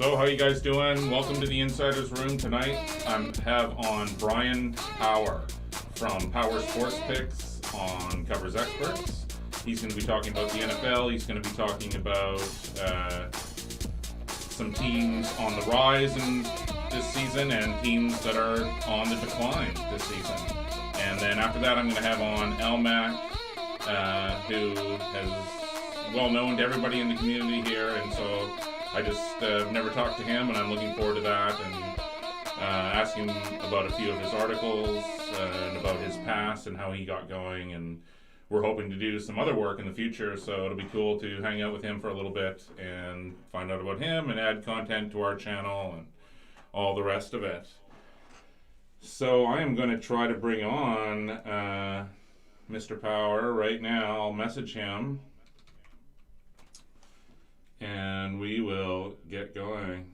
Hello, how you guys doing? Welcome to the Insider's Room tonight. I have on Bryan Power from Power Sports Picks on Covers Experts. He's going to be talking about the NFL. He's going to be talking about some teams on the rise in this season and teams that are on the decline this season. And then after that, I'm going to have on Elmac, who is well known to everybody in the community here, and so I just never talked to him, and I'm looking forward to that, and asking him about a few of his articles and about his past and how he got going, and we're hoping to do some other work in the future, so it'll be cool to hang out with him for a little bit and find out about him and add content to our channel and all the rest of it. So I am going to try to bring on Mr. Power right now. I'll message him and we will get going.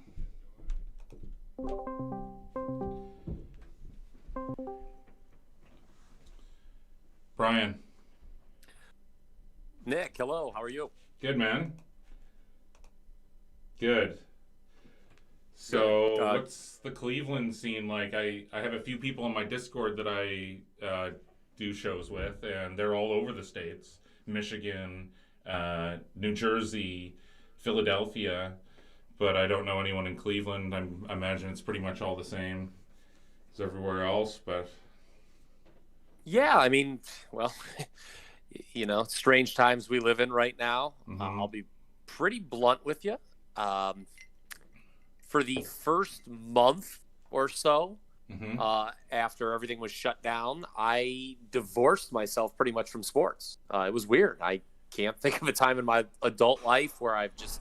Bryan. Nick, hello. How are you? Good, man. Good. So, what's the Cleveland scene like? I have a few people on my Discord that I do shows with, and they're all over the states. Michigan, New Jersey, Philadelphia, but I don't know anyone in Cleveland. I imagine it's pretty much all the same as everywhere else, but... Yeah, I mean, well, strange times we live in right now. Mm-hmm. I'll be pretty blunt with you. For the first month or so, mm-hmm. After everything was shut down, I divorced myself pretty much from sports. It was weird. I can't think of a time in my adult life where I've just,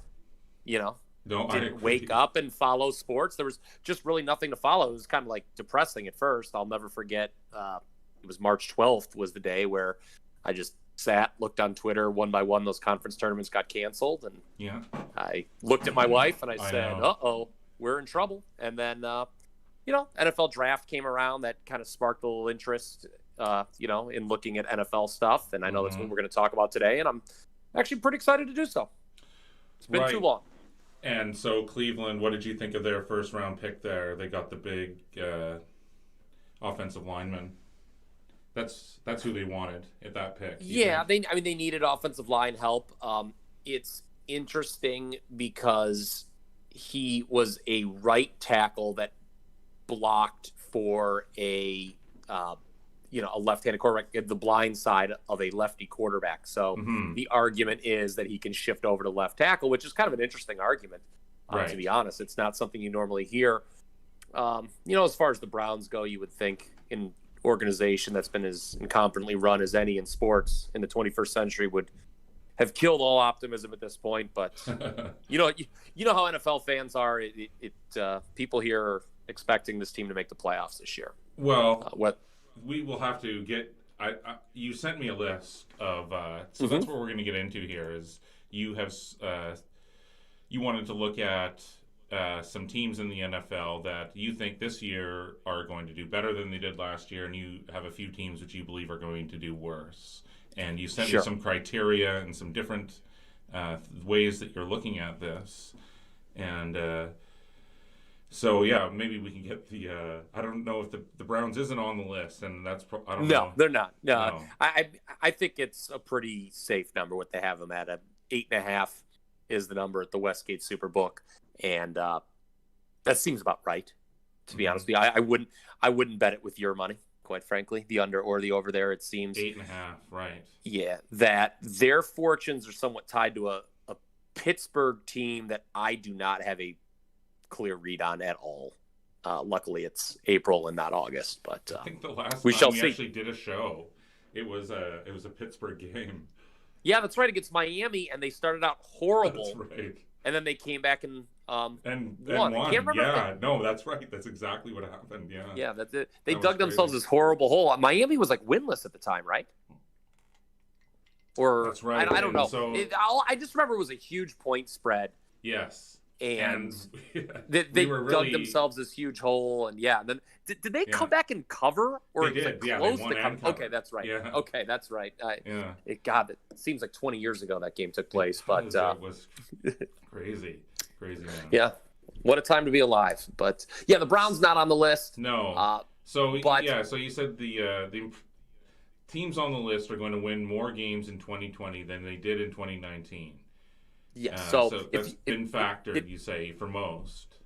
didn't wake up and follow sports. There was just really nothing to follow. It was kind of like depressing at first. I'll never forget. It was March 12th was the day where I just sat, looked on Twitter, one by one, those conference tournaments got canceled. And yeah, I looked at my wife and I said, uh-oh, we're in trouble. And then, NFL draft came around. That kind of sparked a little interest, in looking at NFL stuff. And I know that's what we're going to talk about today. And I'm actually pretty excited to do so. It's been too long. And so Cleveland, what did you think of their first round pick there? They got the big offensive lineman. That's who they wanted at that pick. Yeah, they needed offensive line help. It's interesting because he was a right tackle that blocked for a left-handed quarterback, the blind side of a lefty quarterback. So the argument is that he can shift over to left tackle, which is kind of an interesting argument, to be honest. It's not something you normally hear. As far as the Browns go, you would think in organization that's been as incompetently run as any in sports in the 21st century would have killed all optimism at this point. But you know how NFL fans are. People here are expecting this team to make the playoffs this year. Well, we will have to get. You sent me a list of. So that's what we're going to get into here. Is you have you wanted to look at some teams in the NFL that you think this year are going to do better than they did last year, and you have a few teams which you believe are going to do worse. And you sent me some criteria and some different ways that you're looking at this. And so, yeah, maybe we can get the I don't know if the Browns isn't on the list, and that's I don't know. No, they're not. No. I think it's a pretty safe number what they have them at. 8.5 is the number at the Westgate Superbook. And that seems about right, to be honest with you. I wouldn't bet it with your money, quite frankly, the under or the over there. It seems 8.5, right? Yeah, that their fortunes are somewhat tied to a Pittsburgh team that I do not have a clear read on at all. Luckily, it's April and not August. But I think the last time we actually did a show, it was a Pittsburgh game. Yeah, that's right, against Miami, and they started out horrible. That's right. And then they came back and won. I can't remember. No, that's right. That's exactly what happened. Yeah. Yeah, that's it. They dug themselves this horrible hole. Miami was like winless at the time, right? Or that's right. I don't know. So, I just remember it was a huge point spread. Yes. And they dug themselves this huge hole, and then did they come back and cover, or they did? Like close to cover? Okay, that's right. Yeah. Okay, that's right. God, it seems like 20 years ago that game took place, but it was crazy, man. Yeah, What a time to be alive. But yeah, the Browns not on the list. No. So But yeah, so you said the teams on the list are going to win more games in 2020 than they did in 2019. yeah, so So that's been factored, you say, for most.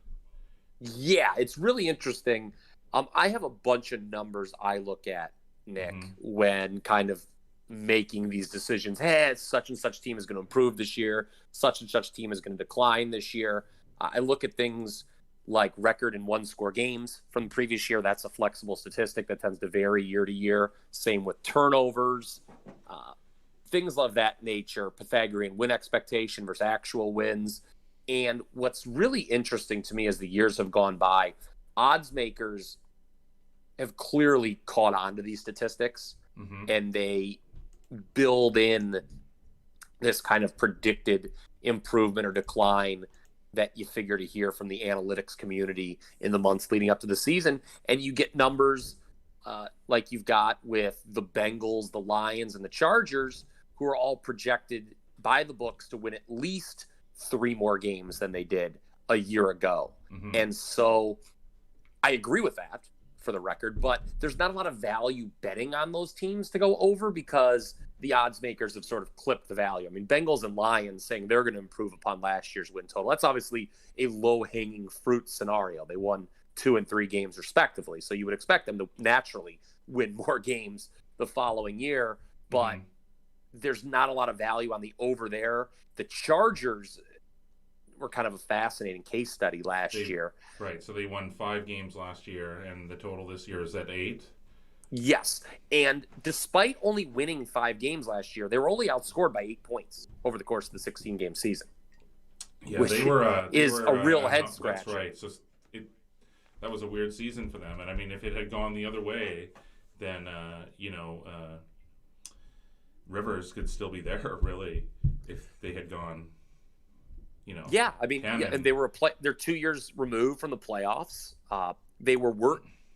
yeah, it's really interesting. I have a bunch of numbers I look at, Nick, Mm-hmm. when kind of making these decisions. Hey, such and such team is going to improve this year. Such and such team is going to decline this year. I look at things like record in one-score games from the previous year. That's a flexible statistic that tends to vary year to year. Same with turnovers, things of that nature. Pythagorean win expectation versus actual wins. And what's really interesting to me as the years have gone by, odds makers have clearly caught on to these statistics, Mm-hmm. and they build in this kind of predicted improvement or decline that you figure to hear from the analytics community in the months leading up to the season. And you get numbers like you've got with the Bengals, the Lions, and the Chargers, who are all projected by the books to win at least 3 more games than they did a year ago. Mm-hmm. And so I agree with that, for the record, but there's not a lot of value betting on those teams to go over because the odds makers have sort of clipped the value. I mean, Bengals and Lions saying they're going to improve upon last year's win total. That's obviously a low-hanging fruit scenario. They won 2 and 3 games respectively, so you would expect them to naturally win more games the following year, but there's not a lot of value on the over there. The Chargers were kind of a fascinating case study last year. Right, so they won 5 games last year, and the total this year is at 8. Yes, and despite only winning 5 games last year, they were only outscored by 8 points over the course of the 16-game season. Yeah, they were a real head scratch. That's right. So that was a weird season for them, and I mean, if it had gone the other way, then Rivers could still be there, really, if they had gone. Yeah, I mean, and they were they're 2 years removed from the playoffs. They were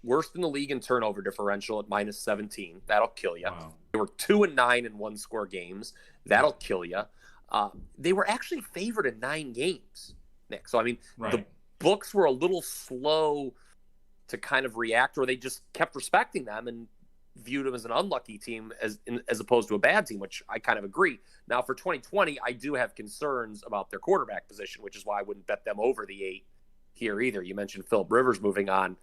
worse than the league in turnover differential at -17. That'll kill you. Wow. They were 2-9 in one-score games. That'll kill you. They were actually favored in 9 games, Nick. So I mean, the books were a little slow to kind of react, or they just kept respecting them and viewed them as an unlucky team as opposed to a bad team, which I kind of agree. Now for 2020, I do have concerns about their quarterback position, which is why I wouldn't bet them over the 8 here either. You mentioned Philip Rivers moving on.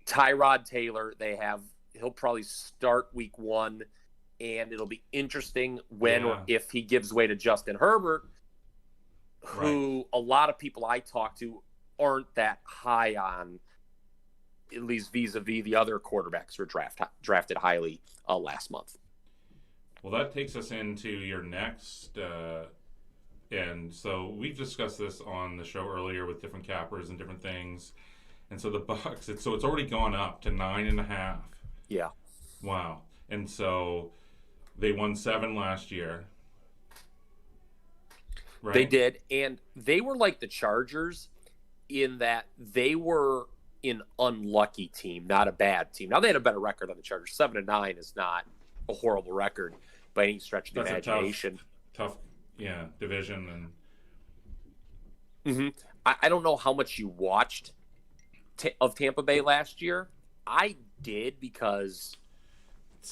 Tyrod Taylor, he'll probably start week 1, and it'll be interesting when or if he gives way to Justin Herbert, who a lot of people I talk to aren't that high on, at least vis-a-vis the other quarterbacks who were drafted highly last month. Well, that takes us into your next, and so we've discussed this on the show earlier with different cappers and different things, and so the Bucks, it's already gone up to 9.5. Yeah. Wow. And so they won 7 last year. Right? They did, and they were like the Chargers in that they were an unlucky team, not a bad team. Now they had a better record than the Chargers. 7-9 is not a horrible record by any stretch of the imagination. Tough, division and. I don't know how much you watched of Tampa Bay last year. I did because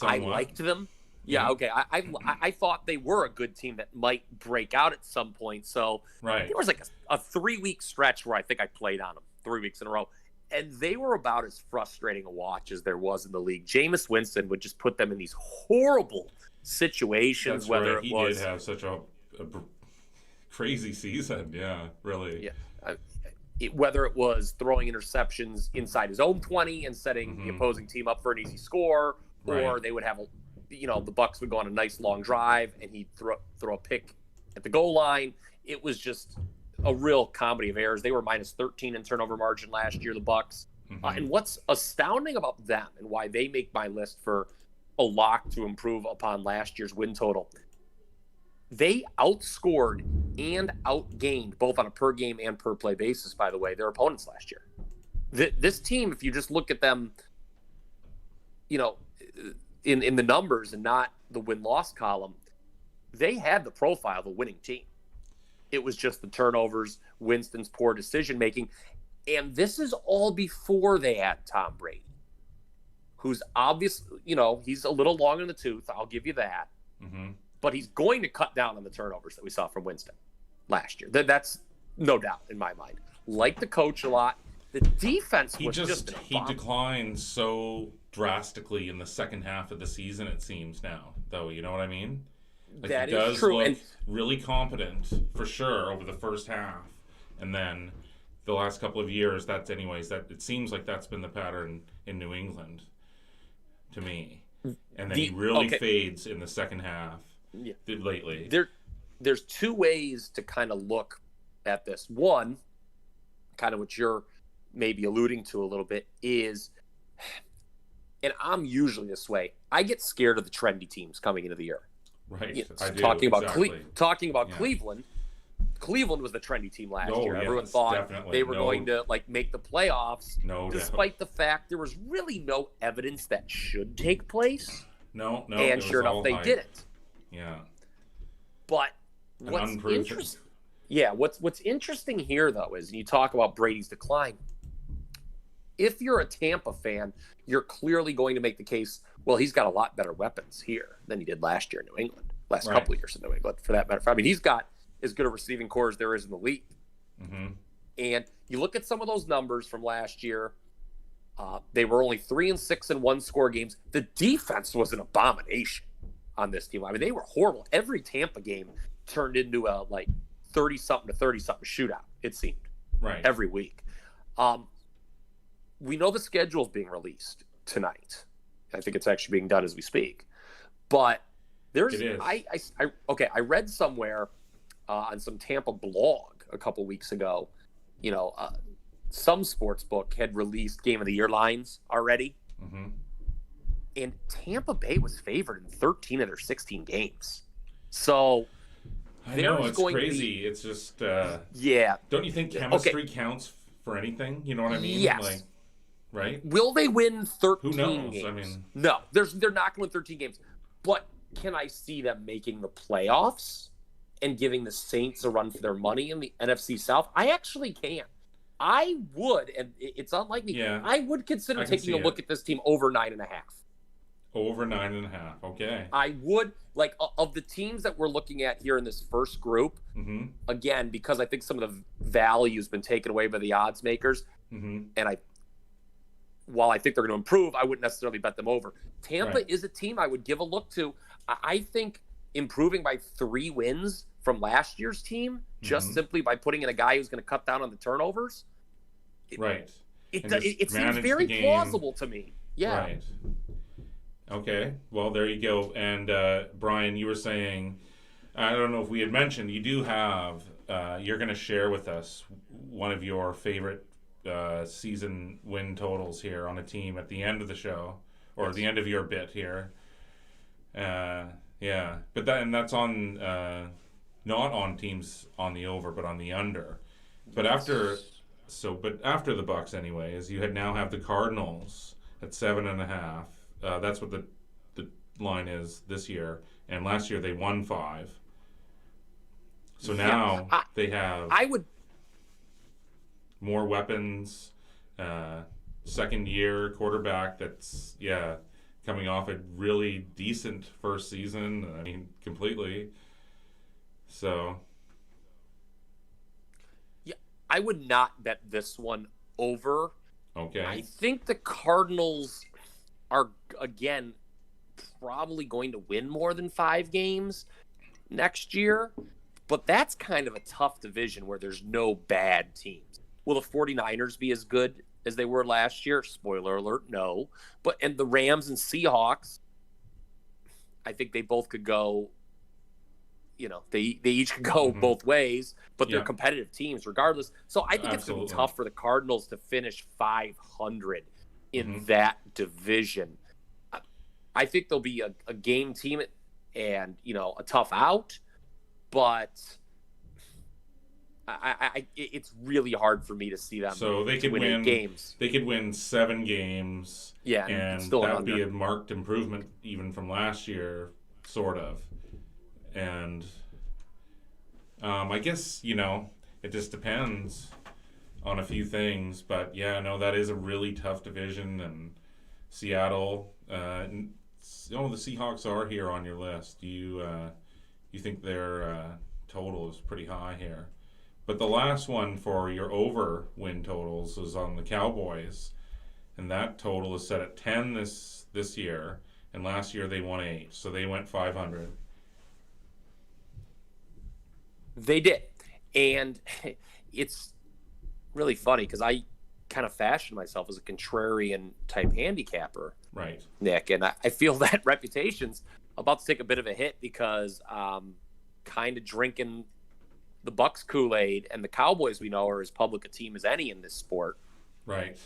I liked them. Yeah, okay. I thought they were a good team that might break out at some point. So there was like a 3-week stretch where I think I played on them 3 weeks in a row. And they were about as frustrating a watch as there was in the league. Jameis Winston would just put them in these horrible situations. That's whether right. He did have such a crazy season. Yeah, really. Yeah. Whether it was throwing interceptions inside his own 20 and setting the opposing team up for an easy score, or they would have, the Bucks would go on a nice long drive and he'd throw a pick at the goal line. It was just a real comedy of errors. They were -13 in turnover margin last year, the Bucks. And what's astounding about them and why they make my list for a lock to improve upon last year's win total, they outscored and outgained, both on a per game and per play basis, by the way, their opponents last year. This team, if you just look at them, in the numbers and not the win-loss column, they had the profile of a winning team. It was just the turnovers, Winston's poor decision making. And this is all before they had Tom Brady, who's obviously, he's a little long in the tooth. I'll give you that. Mm-hmm. But he's going to cut down on the turnovers that we saw from Winston last year. That's no doubt in my mind. Like the coach a lot. The defense was just he declined so drastically in the second half of the season, it seems now, though. You know what I mean? Like, that he does is true. look And really competent for sure over the first half, and then the last couple of years, that it seems like that's been the pattern in New England to me. And then he really fades in the second half lately. There's two ways to kind of look at this. One, kind of what you're maybe alluding to a little bit, is, and I'm usually this way, I get scared of the trendy teams coming into the year. Right. I do, talking about exactly. Cleveland. Cleveland was the trendy team last year. Yes, Everyone thought definitely. they were going to make the playoffs, despite the fact there was really no evidence that should take place. No. And sure enough, they didn't. Yeah. But what's interesting? Yeah, what's interesting here though is you talk about Brady's decline. If you're a Tampa fan, you're clearly going to make the case, well, he's got a lot better weapons here than he did last year in New England, couple of years in New England, for that matter. I mean, he's got as good a receiving core as there is in the league. Mm-hmm. And you look at some of those numbers from last year, they were only 3-6 in one-score games. The defense was an abomination on this team. I mean, they were horrible. Every Tampa game turned into a 30-something to 30-something shootout, it seemed, every week. We know the schedule's being released tonight. I think it's actually being done as we speak. But there's I read somewhere on some Tampa blog a couple weeks ago, some sports book had released Game of the Year lines already. Mm-hmm. And Tampa Bay was favored in 13 of their 16 games. So I know, it's crazy. It's just Don't you think chemistry counts for anything? You know what I mean? Yes. Right? Will they win 13 Who knows? games? I mean, no, they're not going to win 13 games. But can I see them making the playoffs and giving the Saints a run for their money in the NFC South? I actually can. I would, and it's unlikely. Yeah, I would consider taking a look at this team over 9.5. Over 9.5. Okay. I would, of the teams that we're looking at here in this first group, mm-hmm. again, because I think some of the value has been taken away by the odds makers, mm-hmm. and while I think they're going to improve, I wouldn't necessarily bet them over. Tampa is a team I would give a look to. I think improving by 3 wins from last year's team, just mm-hmm. simply by putting in a guy who's going to cut down on the turnovers, it seems very plausible to me. Yeah. Right. Okay. Well, there you go. And Bryan, you were saying, I don't know if we had mentioned, you do have, you're going to share with us one of your favorite season win totals here on a team at the end of the show, or the end of your bit here. But that's on not on teams on the over, but on the under. But after the Bucks, anyways, you now have the Cardinals at 7.5. That's what the line is this year, and last year they won 5. So now they have. More weapons, second-year quarterback that's, coming off a really decent first season. I mean, completely. So. Yeah, I would not bet this one over. Okay. I think the Cardinals are, again, probably going to win more than 5 games next year. But that's kind of a tough division where there's no bad teams. Will the 49ers be as good as they were last year? Spoiler alert, no. And the Rams and Seahawks, I think they both could go, they each could go mm-hmm. both ways, but they're competitive teams regardless. So I think it's going to be tough for the Cardinals to finish 500 in mm-hmm. that division. I think they'll be a game team and, a tough out, but it's really hard for me to see them. So they could win games. They could win 7 games. Yeah, and that would be a marked improvement even from last year, sort of. And I guess, it just depends on a few things. But yeah, no, that is a really tough division. And Seattle, the Seahawks are here on your list. You think their total is pretty high here. But the last one for your over win totals is on the Cowboys, and that total is set at 10 this year. And last year they won 8, so they went 500. They did. And it's really funny because I kind of fashioned myself as a contrarian type handicapper, Right. Nick. And I feel that reputation's about to take a bit of a hit because kind of drinking the Bucks Kool-Aid, and the Cowboys, we know, are as public a team as any in this sport. Right.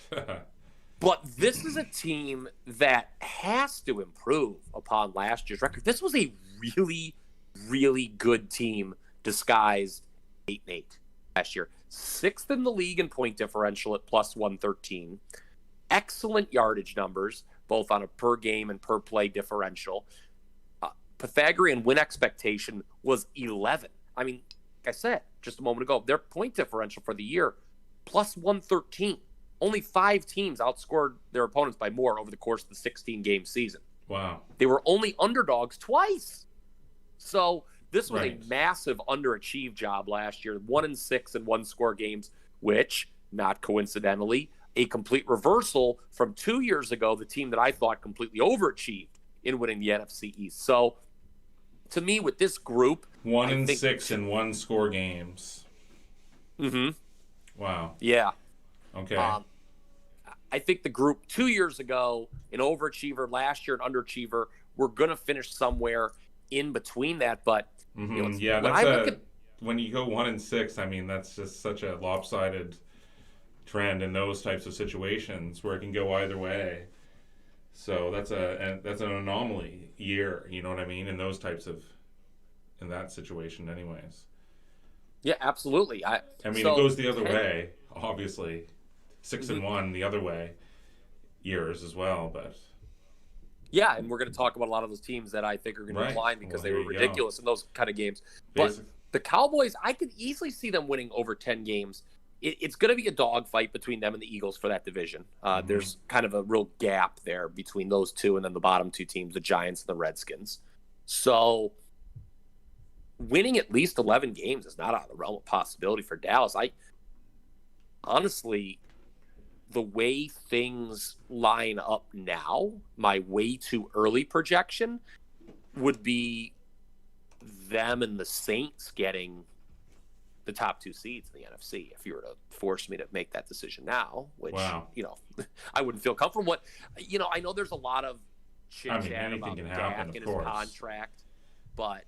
But this is a team that has to improve upon last year's record. This was a really, really good team disguised 8-8 last year. 6th in the league in point differential at plus 113. Excellent yardage numbers, both on a per game and per play differential. Pythagorean win expectation was 11. I mean, like I said just a moment ago, their point differential for the year, plus 113. Only 5 teams outscored their opponents by more over the course of the 16-game season. Wow. They were only underdogs twice. So this was Right. a massive underachieved job last year. 1-6 in one-score games, which, not coincidentally, a complete reversal from 2 years ago, the team that I thought completely overachieved in winning the NFC East. So, to me, with this group, 1-6 in one score games. Mm-hmm. Wow. Yeah. Okay. I think the group 2 years ago, an overachiever, last year an underachiever, we're going to finish somewhere in between that. But Yeah, when you go 1-6, I mean, that's just such a lopsided trend in those types of situations where it can go either way. So that's an anomaly year, you know what I mean? In that situation, anyways. Yeah, absolutely. I mean, it goes the other way, obviously. 6-1 the other way years as well, but yeah, and we're going to talk about a lot of those teams that I think are going to decline because they were ridiculous in those kind of games. But the Cowboys, I could easily see them winning over 10 games. It's going to be a dogfight between them and the Eagles for that division. There's kind of a real gap there between those two and then the bottom 2 teams, the Giants and the Redskins. So winning at least 11 games is not out of the realm of possibility for Dallas. Honestly, the way things line up now, my way too early projection would be them and the Saints getting the top 2 seeds in the NFC. If you were to force me to make that decision now, which, I wouldn't feel comfortable. What, I know there's a lot of chit chat about Dak and his contract, but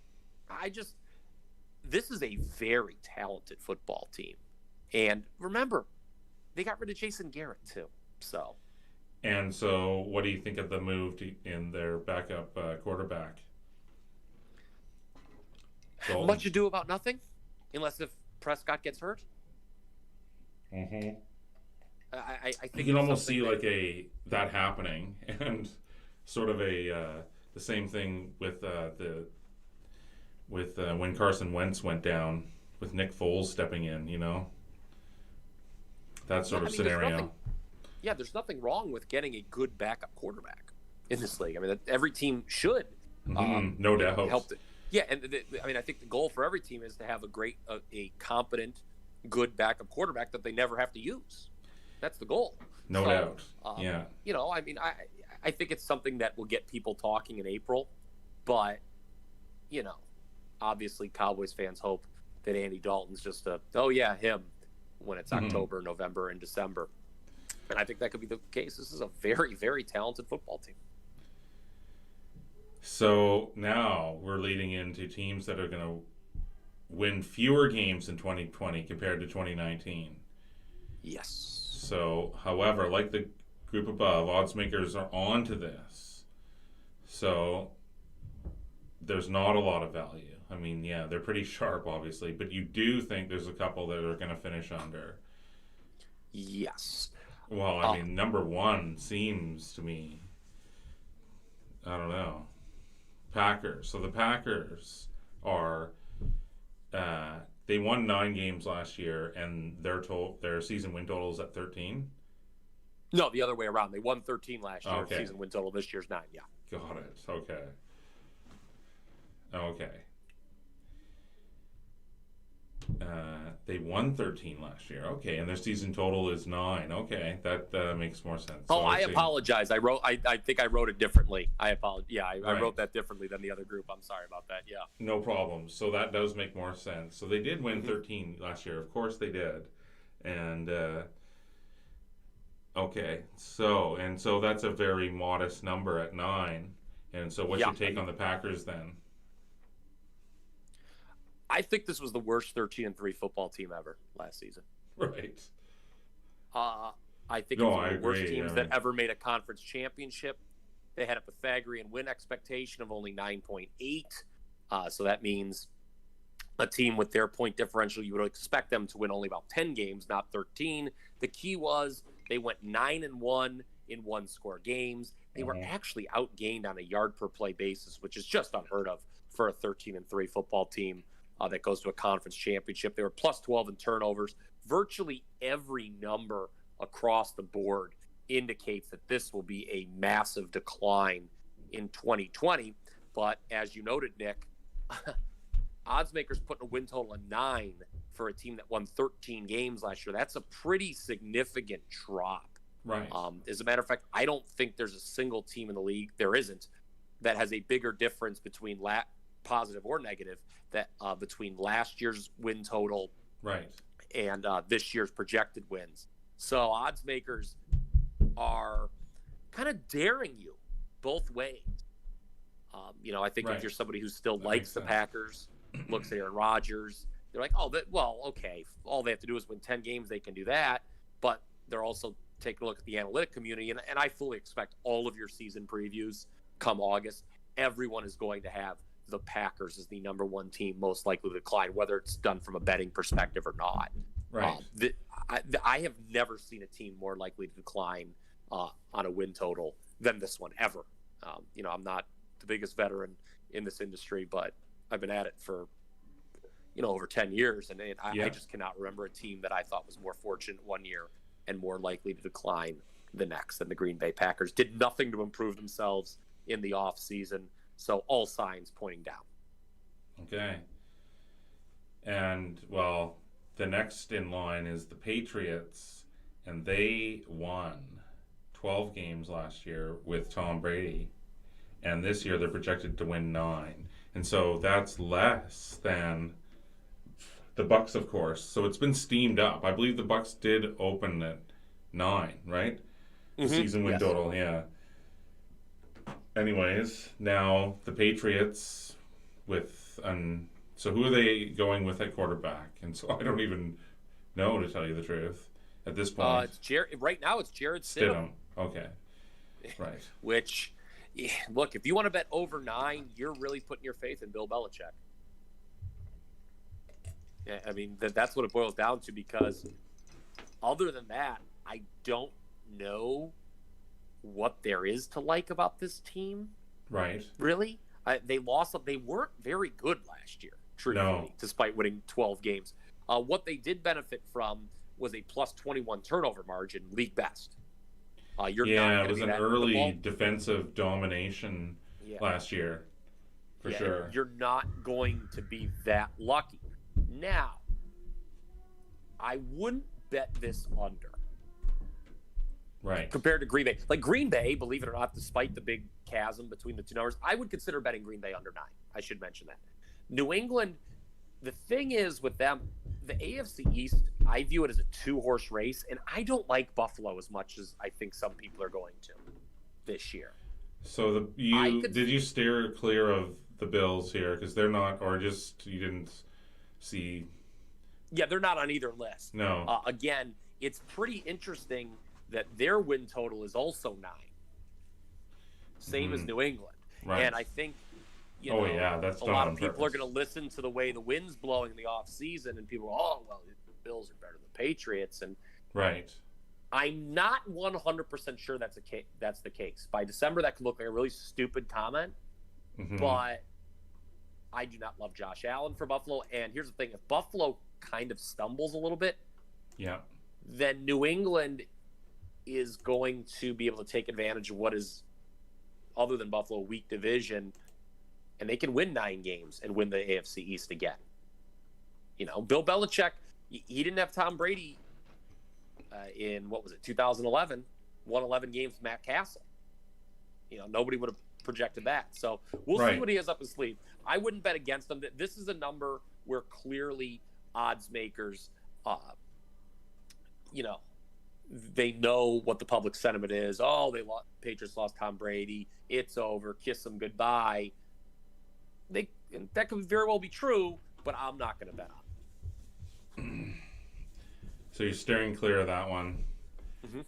this is a very talented football team. And remember, they got rid of Jason Garrett too. So what do you think of the move in their backup quarterback? Dalton. Much ado about nothing, unless if Prescott gets hurt. Mm-hmm. I think you can almost see that happening, and sort of the same thing with when Carson Wentz went down with Nick Foles stepping in. That sort of scenario. There's nothing wrong with getting a good backup quarterback in this league. I mean, every team should. No doubt. Help and I think the goal for every team is to have a competent, good backup quarterback that they never have to use. That's the goal. No doubt. I think it's something that will get people talking in April, but obviously Cowboys fans hope that Andy Dalton's just him when it's October, November, and December. And I think that could be the case. This is a very, very talented football team. So now we're leading into teams that are going to win fewer games in 2020 compared to 2019. Yes. So, however, like the group above, odds makers are on to this. So there's not a lot of value. I mean, they're pretty sharp, obviously, but you do think there's a couple that are going to finish under. Yes. Well, I mean, number one seems to me, I don't know, Packers. So the Packers are They won 9 games last year, and their season win total is at 13. No, the other way around. They won 13 last year. Okay. Season win total this year's 9. Yeah. Got it. Okay. Okay. They won 13 last year. Okay, and their season total is 9. Okay, that makes more sense. Oh, I apologize. I think I wrote it differently. I apologize. Yeah, I Right. wrote that differently than the other group. I'm sorry about that. Yeah. No problem. So that does make more sense. So they did win 13 last year. Of course they did. And okay, so that's a very modest number at 9. And so what's your take on the Packers then? I think this was the worst 13-3 football team ever last season. Right. I think it's one of the worst teams I mean, that ever made a conference championship. They had a Pythagorean win expectation of only 9.8. So that means a team with their point differential, you would expect them to win only about 10 games, not 13. The key was they went 9-1 in one-score games. They were actually outgained on a yard per play basis, which is just unheard of for a 13-3 football team that goes to a conference championship. They were plus 12 in turnovers. Virtually every number across the board indicates that this will be a massive decline in 2020. But as you noted, Nick, oddsmakers putting a win total of 9 for a team that won 13 games last year. That's a pretty significant drop. Right. As a matter of fact, I don't think there's a single team in the league, there isn't, that has a bigger difference between positive or negative, that between last year's win total right. and this year's projected wins. So odds makers are kind of daring you both ways. I think if you're somebody who still likes the Packers, looks at Aaron Rodgers, they're like, okay, all they have to do is win 10 games, they can do that. But they're also taking a look at the analytic community, and I fully expect all of your season previews come August, everyone is going to have the Packers as the number one team most likely to decline, whether it's done from a betting perspective or not. Right. I have never seen a team more likely to decline on a win total than this one ever. I'm not the biggest veteran in this industry, but I've been at it for over 10 years, and I just cannot remember a team that I thought was more fortunate one year and more likely to decline the next than the Green Bay Packers. Did nothing to improve themselves in the off season. So all signs pointing down. Okay. And, well, the next in line is the Patriots, and they won 12 games last year with Tom Brady. And this year they're projected to win 9. And so that's less than the Bucs, of course. So it's been steamed up. I believe the Bucs did open at 9, right? The season win total, yeah. Anyways, now the Patriots so who are they going with at quarterback? And so I don't even know, to tell you the truth, at this point. Right now it's Jared Stidham. Okay, right. Which, look, if you want to bet over 9, you're really putting your faith in Bill Belichick. Yeah, I mean, that's what it boils down to, because other than that, I don't know what there is to like about this team. Right. Really? They weren't very good last year, truthfully, despite winning 12 games. What they did benefit from was a plus 21 turnover margin, league best. It was an early defensive domination last year, for sure. You're not going to be that lucky. Now, I wouldn't bet this under. Right. Compared to Green Bay. Like Green Bay, believe it or not, despite the big chasm between the two numbers, I would consider betting Green Bay under 9. I should mention that. New England, the thing is with them, the AFC East, I view it as a 2-horse race, and I don't like Buffalo as much as I think some people are going to this year. So did you steer clear of the Bills here? Because they're not, or just you didn't see? Yeah, they're not on either list. No. Again, it's pretty interesting that their win total is also 9. Same as New England. Right. And I think, that's a lot of people are going to listen to the way the wind's blowing in the offseason, and people go, the Bills are better than the Patriots. And right. I'm not 100% sure that's the case. By December, that could look like a really stupid comment, but I do not love Josh Allen for Buffalo. And here's the thing: if Buffalo kind of stumbles a little bit, Yeah. then New England is going to be able to take advantage of what is, other than Buffalo, a weak division, and they can win 9 games and win the AFC East again. Bill Belichick, he didn't have Tom Brady in, 2011, won 11 games with Matt Castle. Nobody would have projected that. So we'll see what he has up his sleeve. I wouldn't bet against him. This is a number where clearly odds makers, they know what the public sentiment is. Oh, Patriots lost Tom Brady. It's over. Kiss them goodbye. That could very well be true, but I'm not going to bet on it. So you're steering clear of that one. Mm-hmm.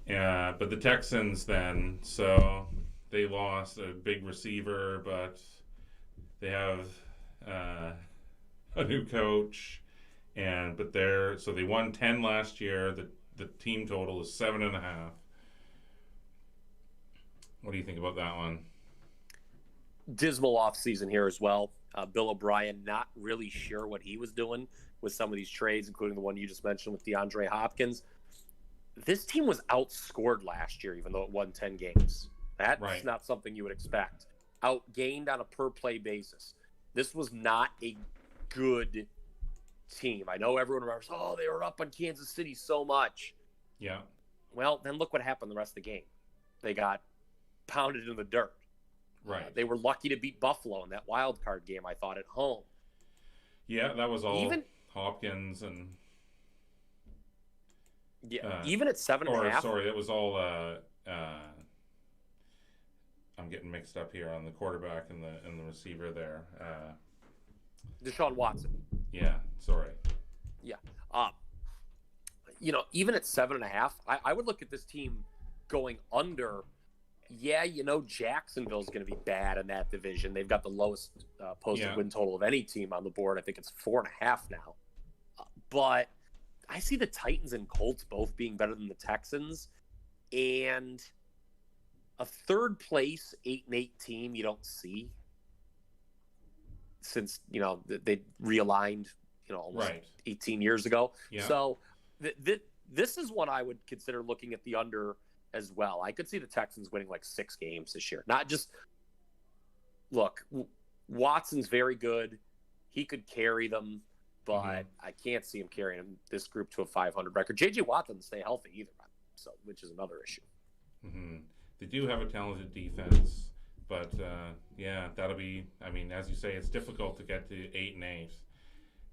Yeah, but the Texans then, so they lost a big receiver, but they have a new coach, but they won 10 last year. The team total is 7.5. What do you think about that one? Dismal offseason here as well. Bill O'Brien, not really sure what he was doing with some of these trades, including the one you just mentioned with DeAndre Hopkins. This team was outscored last year, even though it won 10 games. That's not something you would expect. Outgained on a per-play basis. This was not a good team. I know everyone remembers, they were up on Kansas City so much. Yeah. Well, then look what happened the rest of the game. They got pounded in the dirt. Right. They were lucky to beat Buffalo in that wild card game, I thought, at home. Yeah, that was all Hopkins and... Yeah, even at 7.5. Sorry, it was all... I'm getting mixed up here on the quarterback and the receiver there. Deshaun Watson. Yeah, sorry. Yeah. Even at 7.5, I would look at this team going under. Yeah, Jacksonville's going to be bad in that division. They've got the lowest posted win total of any team on the board. I think it's 4.5 now. But I see the Titans and Colts both being better than the Texans. And a third place 8-8 team you don't see since, they realigned, almost 18 years ago. Yeah. So this is one I would consider looking at the under as well. I could see the Texans winning like 6 games this year. Not just look, Watson's very good. He could carry them, but I can't see him carrying this group to a 500 record. J.J. Watt doesn't stay healthy either, so which is another issue. Mm-hmm. They do have a talented defense, but that'll be. I mean, as you say, it's difficult to get to 8-8.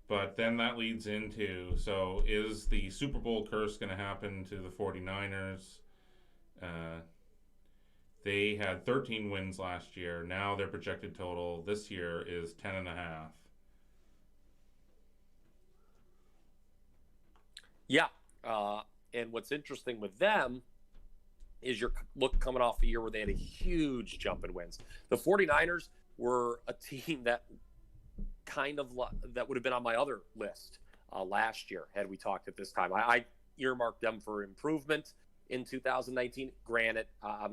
But then that leads into, so is the Super Bowl curse going to happen to the 49ers? They had 13 wins last year. Now their projected total this year is 10.5. Yeah. And what's interesting with them is you're coming off a year where they had a huge jump in wins. The 49ers were a team that that would have been on my other list last year had we talked at this time. I earmarked them for improvement in 2019. Granted, I'll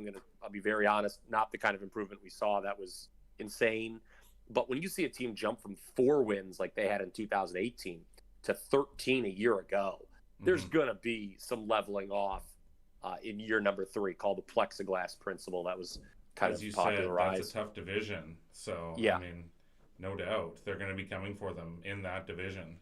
be very honest, not the kind of improvement we saw. That was insane. But when you see a team jump from 4 wins like they had in 2018 to 13 a year ago, there's going to be some leveling off in year number 3, called the plexiglass principle. That was kind of popularized. That's a tough division. So, yeah. I mean, no doubt they're going to be coming for them in that division.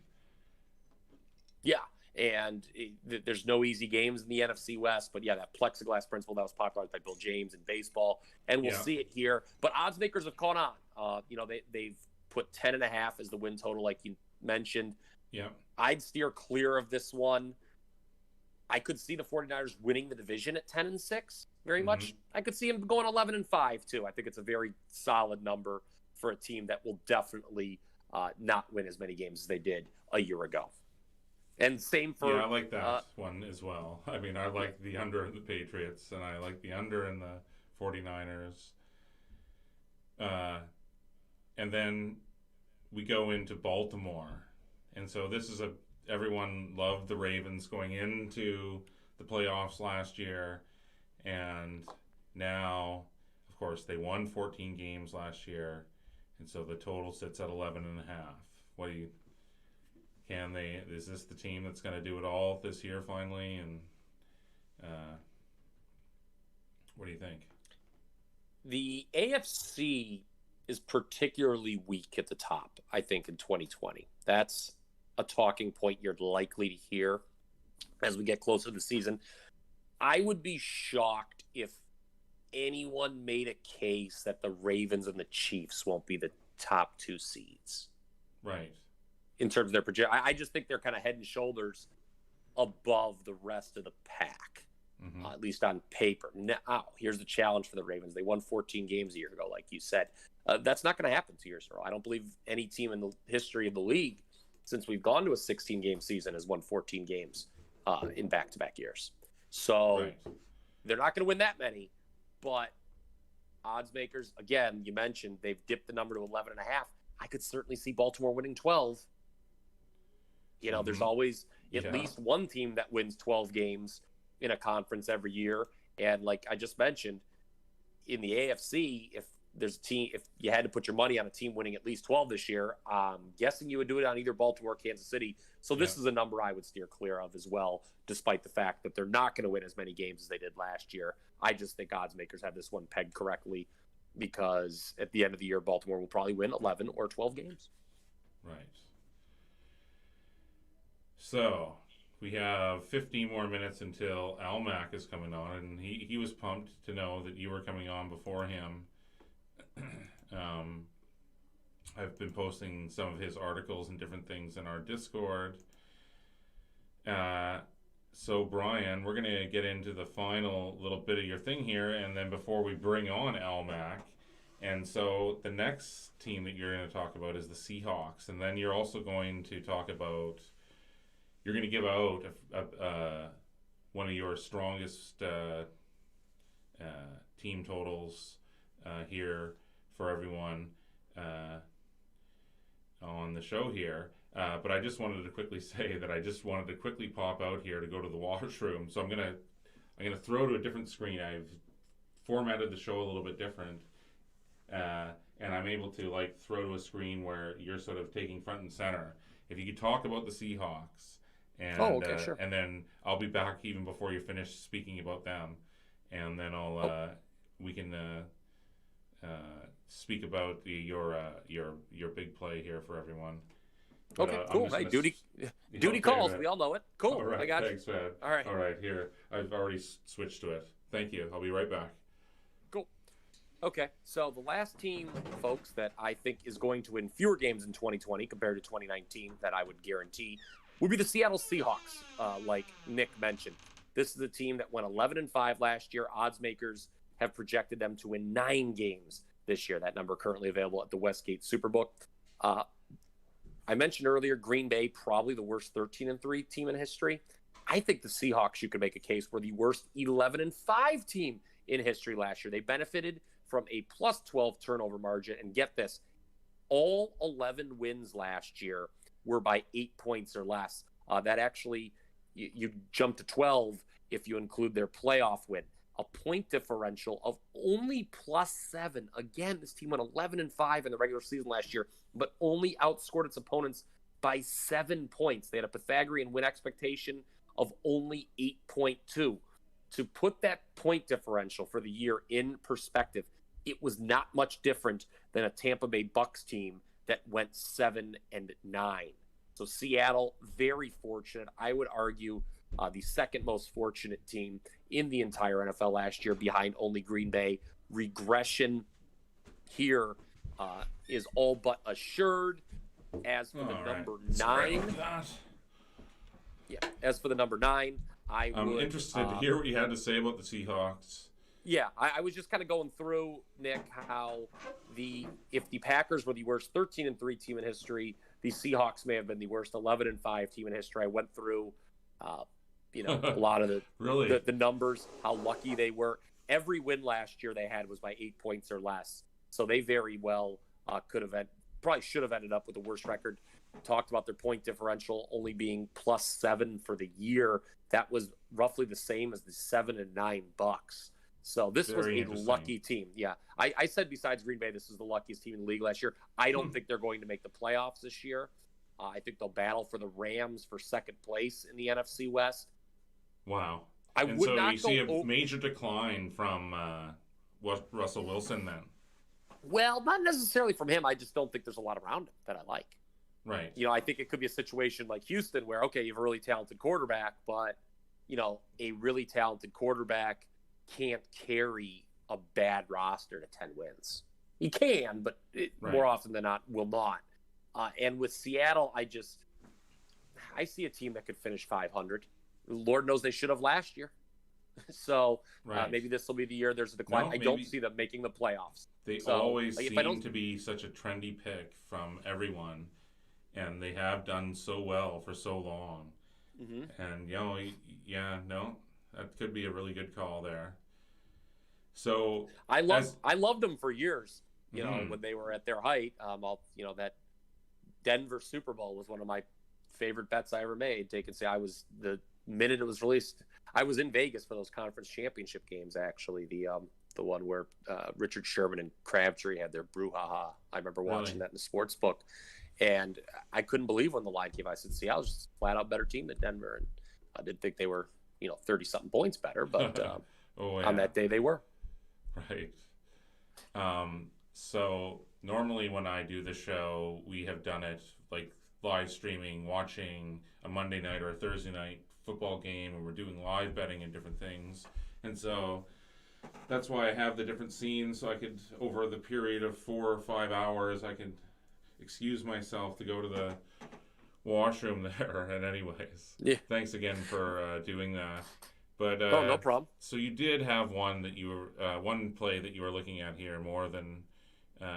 Yeah. And there's no easy games in the NFC West, but that plexiglass principle that was popularized by Bill James in baseball, and we'll see it here. But odds makers have caught on. They've put 10.5 as the win total, like you mentioned. Yeah, I'd steer clear of this one. I could see the 49ers winning the division at 10-6 very much. I could see them going 11-5 too. I think it's a very solid number for a team that will definitely not win as many games as they did a year ago. And same for... Yeah, I like that one as well. I mean, I like the under in the Patriots, and I like the under in the 49ers. And then we go into Baltimore. And so this is everyone loved the Ravens going into the playoffs last year. And now, of course, they won 14 games last year. and so the total sits at 11.5. What do you? Can they? Is this the team that's going to do it all this year finally? And what do you think? The AFC is particularly weak at the top, I think, in 2020. That's a talking point you're likely to hear as we get closer to the season. I would be shocked if anyone made a case that the Ravens and the Chiefs won't be the top two seeds. Right. In terms of their projection. I just think they're kind of head and shoulders above the rest of the pack. At least on paper. Now, here's the challenge for the Ravens. They won 14 games a year ago, like you said. That's not going to happen 2 years in a row. I don't believe any team in the history of the league, since we've gone to a 16-game season, has won 14 games in back-to-back years. So they're not going to win that many, but odds makers, again, you mentioned they've dipped the number to 11.5. I could certainly see Baltimore winning 12. You know, there's always at least one team that wins 12 games in a conference every year. And like I just mentioned, in the AFC, if there's a team, if you had to put your money on a team winning at least 12 this year, I'm guessing you would do it on either Baltimore or Kansas City. So this is a number I would steer clear of as well, despite the fact that they're not going to win as many games as they did last year. I just think odds makers have this one pegged correctly because at the end of the year, Baltimore will probably win 11 or 12 games. Right. So we have 15 more minutes until Al Mack is coming on, and he was pumped to know that you were coming on before him. I've been posting some of his articles and different things in our Discord. So Bryan, we're going to get into the final little bit of your thing here, and then before we bring on Al Mack, and so the next team that you're going to talk about is the Seahawks, and then you're also going to talk about, you're going to give out one of your strongest team totals here for everyone on the show here. But I just wanted to quickly say that I just wanted to quickly pop out here to go to the washroom. So I'm gonna throw to a different screen. I've formatted the show a little bit different, and I'm able to like throw to a screen where you're sort of taking front and center. If you could talk about the Seahawks, and Sure. And then I'll be back even before you finish speaking about them, and then we can speak about your big play here for everyone. But, okay, cool. Hey, duty calls. Man. We all know it. Cool. All right, I got thanks, you. man. All right. All right, here. I've already switched to it. Thank you. I'll be right back. Cool. Okay, so the last team, folks, that I think is going to win fewer games in 2020 compared to 2019 that I would guarantee would be the Seattle Seahawks, like Nick mentioned. This is a team that went 11-5 last year. Odds makers have projected them to win 9 games this year. That number currently available at the Westgate Superbook. I mentioned earlier, Green Bay, probably the worst 13-3 team in history. I think the Seahawks, you could make a case, were the worst 11-5 team in history last year. They benefited from a plus 12 turnover margin. And get this, all 11 wins last year were by 8 points or less. That actually, you jump to 12 if you include their playoff win. A point differential of only +7. Again, this team went 11-5 in the regular season last year, but only outscored its opponents by 7 points. They had a Pythagorean win expectation of only 8.2. To put that point differential for the year in perspective, it was not much different than a Tampa Bay Bucks team that went 7-9. So Seattle, very fortunate. I would argue the second most fortunate team in the entire NFL last year, behind only Green Bay. Regression here is all but assured. As for the number 9, as for the number 9, I'm interested to hear what you had to say about the Seahawks. Yeah, I was just kind of going through, Nick, how if the Packers were the worst 13-3 team in history, the Seahawks may have been the worst 11-5 team in history. I went through a lot of the numbers, how lucky they were. Every win last year they had was by 8 points or less. So they very well probably should have ended up with the worst record. Talked about their point differential only being +7 for the year. That was roughly the same as the 7-9 Bucks. So this was Very a interesting. lucky team. Yeah. I said besides Green Bay, this is the luckiest team in the league last year. I don't think they're going to make the playoffs this year. I think they'll battle for the Rams for second place in the NFC West. Wow. I And would so not you go. see a major decline from Russell Wilson then. Well, not necessarily from him. I just don't think there's a lot around him that I like. Right. I think it could be a situation like Houston where, okay, you have a really talented quarterback, but, a really talented quarterback can't carry a bad roster to 10 wins. He can, but more often than not will not. And with Seattle, I see a team that could finish 500. Lord knows they should have last year. So maybe this will be the year there's a decline. No, I don't see them making the playoffs. They always seem to be such a trendy pick from everyone, and they have done so well for so long. Mm-hmm. And that could be a really good call there. So I loved them for years. When they were at their height. That Denver Super Bowl was one of my favorite bets I ever made. I was the minute it was released. I was in Vegas for those conference championship games. Actually, the one where Richard Sherman and Crabtree had their brouhaha. I remember watching that in the sports book, and I couldn't believe when the line came. I said, Seattle's just a flat out better team than Denver, and I didn't think they were 30-something points better, but on that day they were. Right. So normally when I do the show, we have done it like live streaming, watching a Monday night or a Thursday night football game, and we're doing live betting and different things. And so that's why I have the different scenes, so I could, over the period of 4 or 5 hours, I can excuse myself to go to the washroom there. And anyways, thanks again for doing that. But no problem. So you did have one play that you were looking at here more than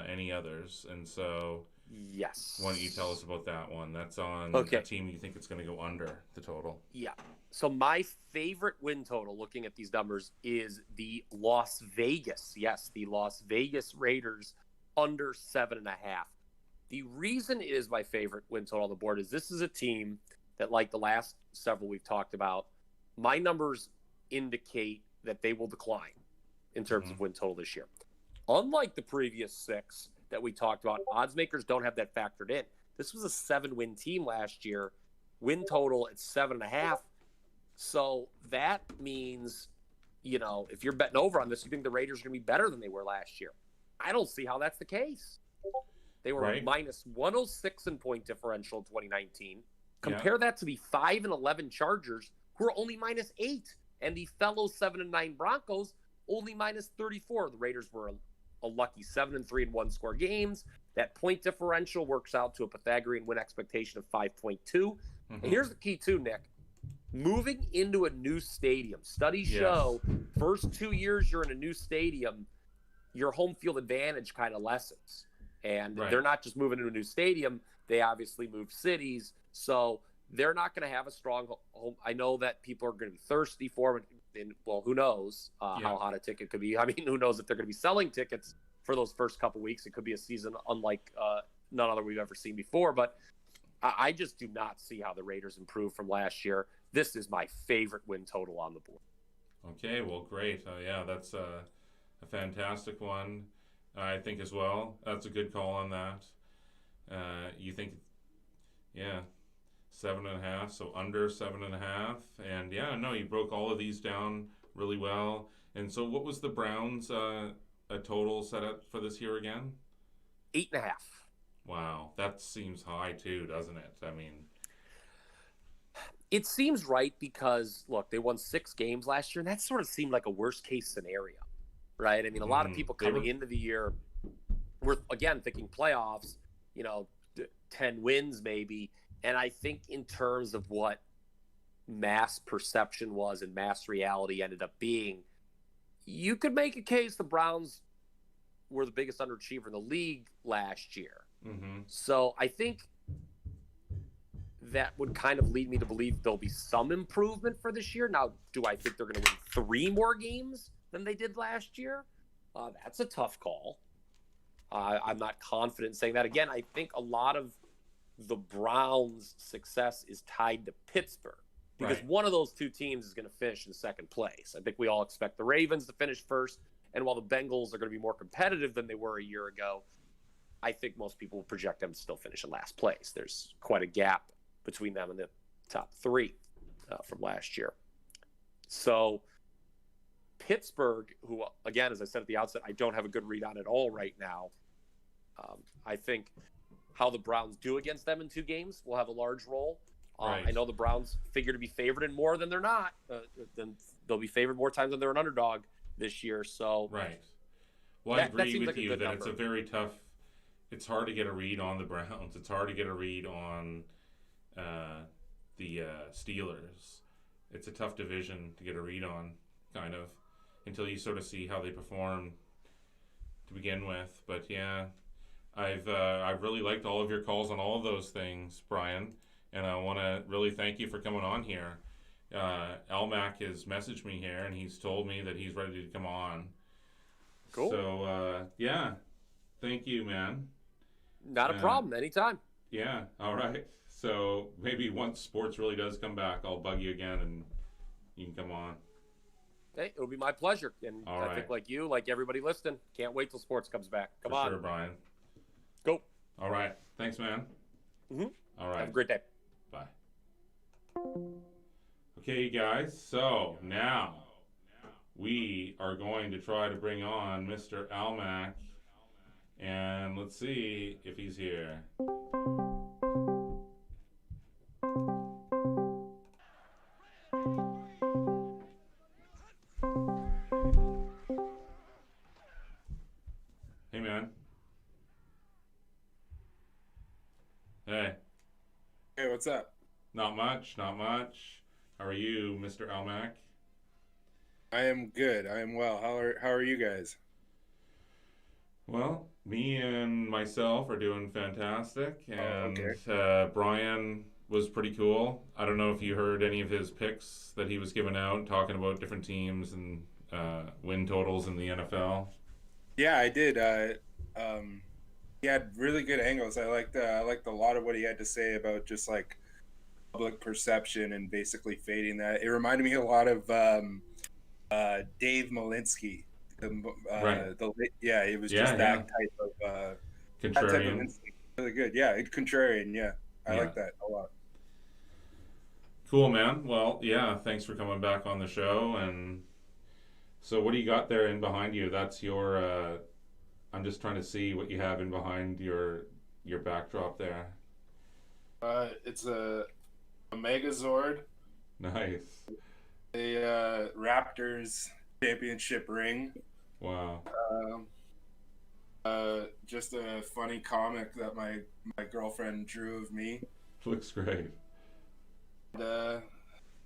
any others, and so yes. Why don't you tell us about that one? That's on a team you think it's going to go under the total. Yeah. So my favorite win total, looking at these numbers, is the Las Vegas Raiders under 7.5. The reason it is my favorite win total on the board is this is a team that, like the last several we've talked about, my numbers indicate that they will decline in terms of win total this year. Unlike the previous 6 that we talked about, odds makers don't have that factored in. This was a 7-win team last year, win total at 7.5. So that means, if you're betting over on this, you think the Raiders are going to be better than they were last year. I don't see how that's the case. They were minus 106 in point differential in 2019. Compare that to the 5-11 Chargers, who are only minus 8, and the fellow 7-9 Broncos only minus 34. The Raiders were a lucky 7-3 in one-score games. That point differential works out to a Pythagorean win expectation of 5.2. And here's the key too, Nick. Moving into a new stadium. Studies show first 2 years you're in a new stadium, your home field advantage kind of lessens. And they're not just moving into a new stadium. They obviously move cities. So they're not going to have a strong home. I know that people are going to be thirsty for it. And, well, who knows how hot a ticket could be. I mean, who knows if they're going to be selling tickets for those first couple weeks. It could be a season unlike none other we've ever seen before. But I just do not see how the Raiders improve from last year. This is my favorite win total on the board. Okay, well, great. That's a fantastic one, I think, as well. That's a good call on that. You think, 7.5, so under 7.5. And you broke all of these down really well. And so what was the Browns a total set up for this year again? 8.5. Wow, that seems high too, doesn't it? I mean, it seems right because, look, they won 6 games last year, and that sort of seemed like a worst-case scenario, right? I mean, a lot of people coming into the year were, again, thinking playoffs, 10 wins maybe. And I think in terms of what mass perception was and mass reality ended up being, you could make a case the Browns were the biggest underachiever in the league last year. So I think that would kind of lead me to believe there'll be some improvement for this year. Now, do I think they're going to win 3 more games than they did last year? That's a tough call. I'm not confident saying that. Again, I think a lot of the Browns' success is tied to Pittsburgh. because Right. one of those two teams is going to finish in second place. I think we all expect the Ravens to finish first. And while the Bengals are going to be more competitive than they were a year ago, I think most people will project them to still finish in last place. There's quite a gap between them and the top three from last year. So Pittsburgh, who, again, as I said at the outset, I don't have a good read on at all right now. I think how the Browns do against them in 2 games will have a large role. Right. I know the Browns figure to be favored in more than they're not. Then they'll be favored more times than they're an underdog this year. So Right. Well, I agree with like you that number. it's a very tough. It's hard to get a read on the Browns. It's hard to get a read on the Steelers. It's a tough division to get a read on, kind of, until you sort of see how they perform to begin with. But yeah, I've really liked all of your calls on all of those things, Bryan, and I want to really thank you for coming on here. Elmac has messaged me here, and he's told me that he's ready to come on. Cool. So yeah, thank you, man. Not a problem. Anytime. Yeah. All right. So maybe once sports really does come back, I'll bug you again, and you can come on. Hey, it'll be my pleasure. And All I right. think, like you, like everybody listening, can't wait till sports comes back. Come For on. sure, Bryan. Go. All right. Thanks, man. Mm-hmm. All right. Have a great day. Bye. Okay, you guys. So now we are going to try to bring on Mr. Almac, and let's see if he's here. Hey, man. Hey. Hey, what's up? Not much, not much. How are you, Mr. Almac? I am good. I am well. How are you guys? Well, me and myself are doing fantastic, and okay. Bryan was pretty cool. I don't know if you heard any of his picks that he was giving out, talking about different teams and win totals in the NFL. Yeah, I did. He had really good angles. I liked a lot of what he had to say about just like public perception and basically fading that. It reminded me a lot of Dave Malinsky. Right. Yeah, it was just that type of Contrarian. instinct. Really good. Yeah, contrarian. Yeah, I Yeah. like that a lot. Cool, man. Well, yeah, thanks for coming back on the show. And so what do you got there in behind you? That's your I'm just trying to see what you have in behind your backdrop there. It's a Megazord, Nice. a Raptors championship ring. Wow. Just a funny comic that my girlfriend drew of me. Looks great. And, a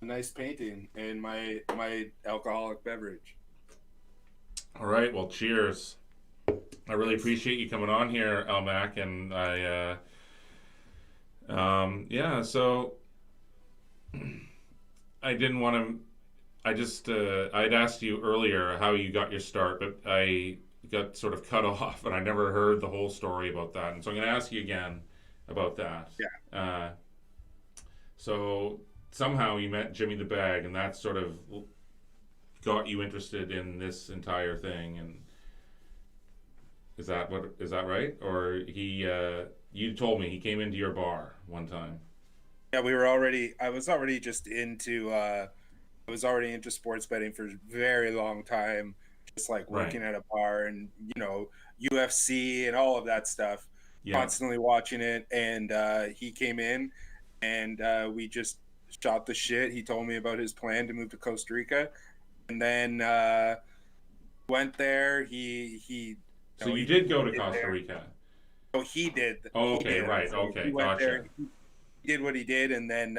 nice painting and my alcoholic beverage. All right. Well, cheers. I really appreciate you coming on here, Almac, and yeah. So I didn't want to. I'd asked you earlier how you got your start, but I got sort of cut off, and I never heard the whole story about that. And so I'm going to ask you again about that. Yeah. So somehow you met Jimmy the Bag, and that sort of got you interested in this entire thing. And is that right? Or you told me he came into your bar one time. Yeah, I was already just into. I was already into sports betting for a very long time, just like working at a bar and UFC and all of that stuff. Yeah. Constantly watching it, and he came in, and we just shot the shit. He told me about his plan to move to Costa Rica, and then went there. So you did go to Costa Rica. Oh, he did. Oh, okay, he did. right, So okay, he went gotcha. there, he did what he did, and then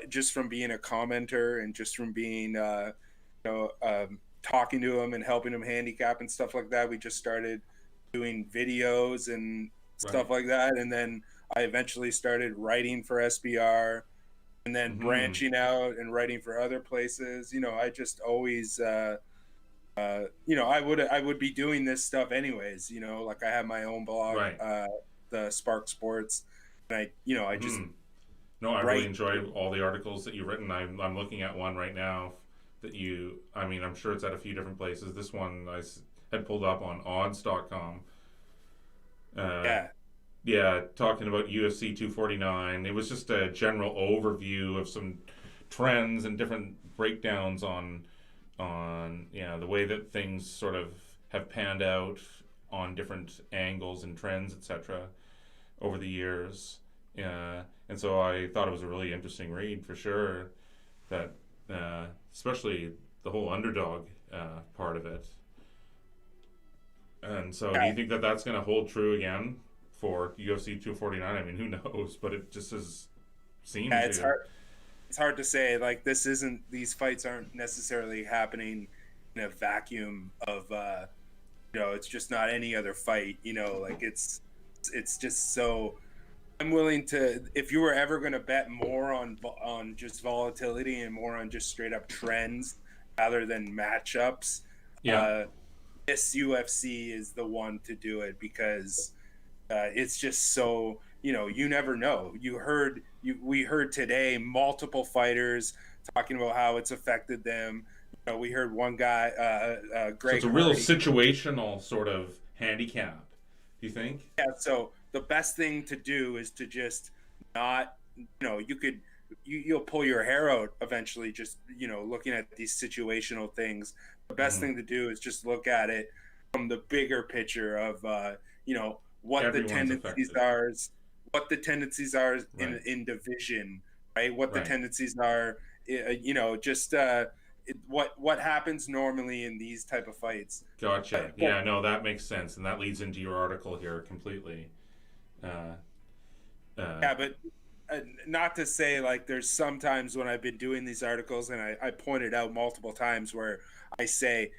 just from being a commenter and just from being talking to him and helping him handicap and stuff like that, we just started doing videos and stuff like that. And then I eventually started writing for SBR, and then branching out and writing for other places. I just always I would be doing this stuff anyways. Like I have my own blog, the Spark Sports, and I just No, I really right? enjoy all the articles that you've written. I'm looking at one right now that I mean, I'm sure it's at a few different places. This one had pulled up on odds.com. Uh, Yeah. yeah, talking about UFC 249. It was just a general overview of some trends and different breakdowns on yeah, the way that things sort of have panned out on different angles and trends, etc. over the years. And so I thought it was a really interesting read for sure. That especially the whole underdog part of it. And so, do Yeah, you think that that's going to hold true again for UFC 249? I mean, who knows? But it just has seemed yeah, it's to. hard. It's hard to say. Like this isn't. These fights aren't necessarily happening in a vacuum of. It's just not any other fight. Like it's just so. I'm willing to. If you were ever going to bet more on just volatility and more on just straight up trends rather than matchups, Yeah, uh, this UFC is the one to do it because it's just so you never know. We heard today multiple fighters talking about how it's affected them. We heard one guy, so it's Greg a real Hardy. situational sort of handicap. Do you think? Yeah, so the best thing to do is to just not, you'll pull your hair out eventually just, looking at these situational things. The best Mm-hmm. thing to do is just look at it from the bigger picture of, what the Everyone's tendencies affected. are, Right. in division, right? What the Right. tendencies are, just what happens normally in these type of fights. Gotcha. But Yeah, no, that makes sense, and that leads into your article here completely. Uh, uh, Yeah, but not to say like there's sometimes when I've been doing these articles and I pointed out multiple times where I say,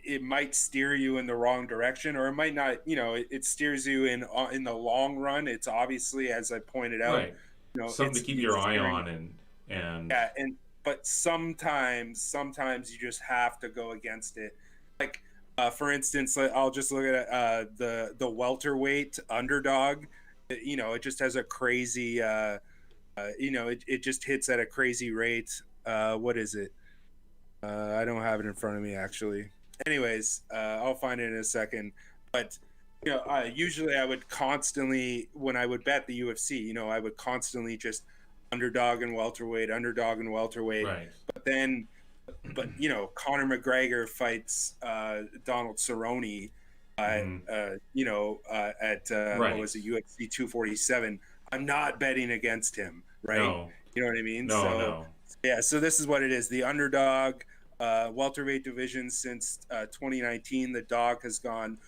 it might steer you in the wrong direction or it might not, it steers you in the long run. It's obviously, as I pointed out, right. Something to keep it's your eye steering. on, and Yeah, but sometimes you just have to go against it. Like for instance, I'll just look at the welterweight underdog. It just has a crazy. It just hits at a crazy rate. What is it? I don't have it in front of me actually. Anyways, I'll find it in a second. But usually I would constantly, when I would bet the UFC, I would constantly just underdog and welterweight. right. But then, Conor McGregor fights Donald Cerrone, Mm-hmm. at what Right. was it, UFC 247. I'm not betting against him, right? No. You know what I mean? No. So No. yeah, so this is what it is. The underdog welterweight division since 2019, the dog has gone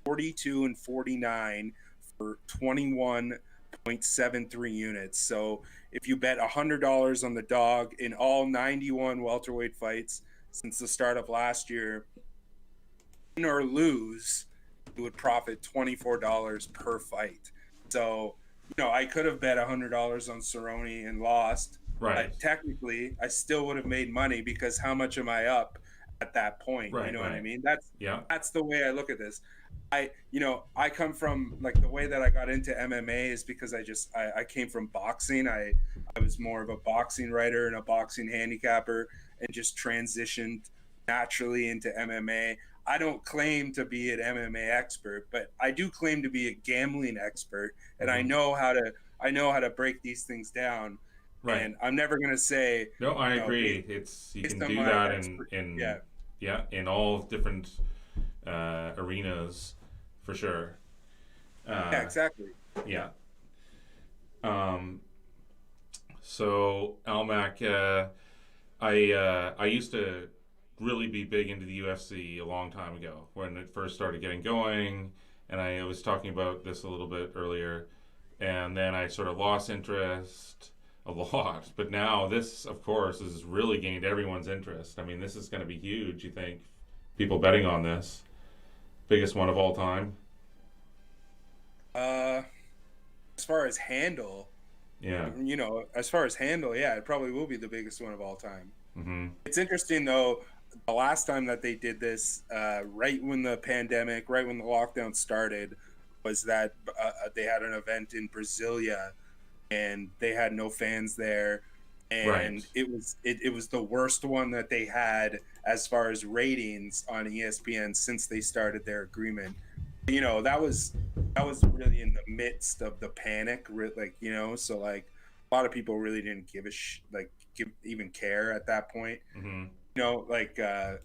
42-49 for 21.73 units. So if you bet $100 on the dog in all 91 welterweight fights since the start of last year, win or lose, you would profit $24 per fight. So, I could have bet $100 on Cerrone and lost, Right. but technically, I still would have made money because how much am I up at that point? You Right. know what I Right. mean? Yeah. That's the way I look at this. I come from like the way that I got into MMA is because I came from boxing. I was more of a boxing writer and a boxing handicapper and just transitioned naturally into MMA. I don't claim to be an MMA expert, but I do claim to be a gambling expert, and Mm-hmm. I know how to break these things down. Right. And I'm never gonna say, No, I based, agree. It's you based can on do my that expert. in Yeah, yeah, in all different arenas for sure. yeah, Uh, exactly. yeah. Um, so Almac, I used to really be big into the UFC a long time ago when it first started getting going, and I was talking about this a little bit earlier, and then I sort of lost interest a lot. But now this, of course, has really gained everyone's interest. I mean, this is going to be huge. You think people betting on this, biggest one of all time? Uh, as far as handle, Yeah. yeah, it probably will be the biggest one of all time. Mm-hmm. It's interesting though, the last time that they did this, right when the lockdown started, was that they had an event in Brasilia and they had no fans there, Right. and it was the worst one that they had as far as ratings on ESPN since they started their agreement. That was really in the midst of the panic, like so like a lot of people really didn't give even care at that point. Mm-hmm. Like I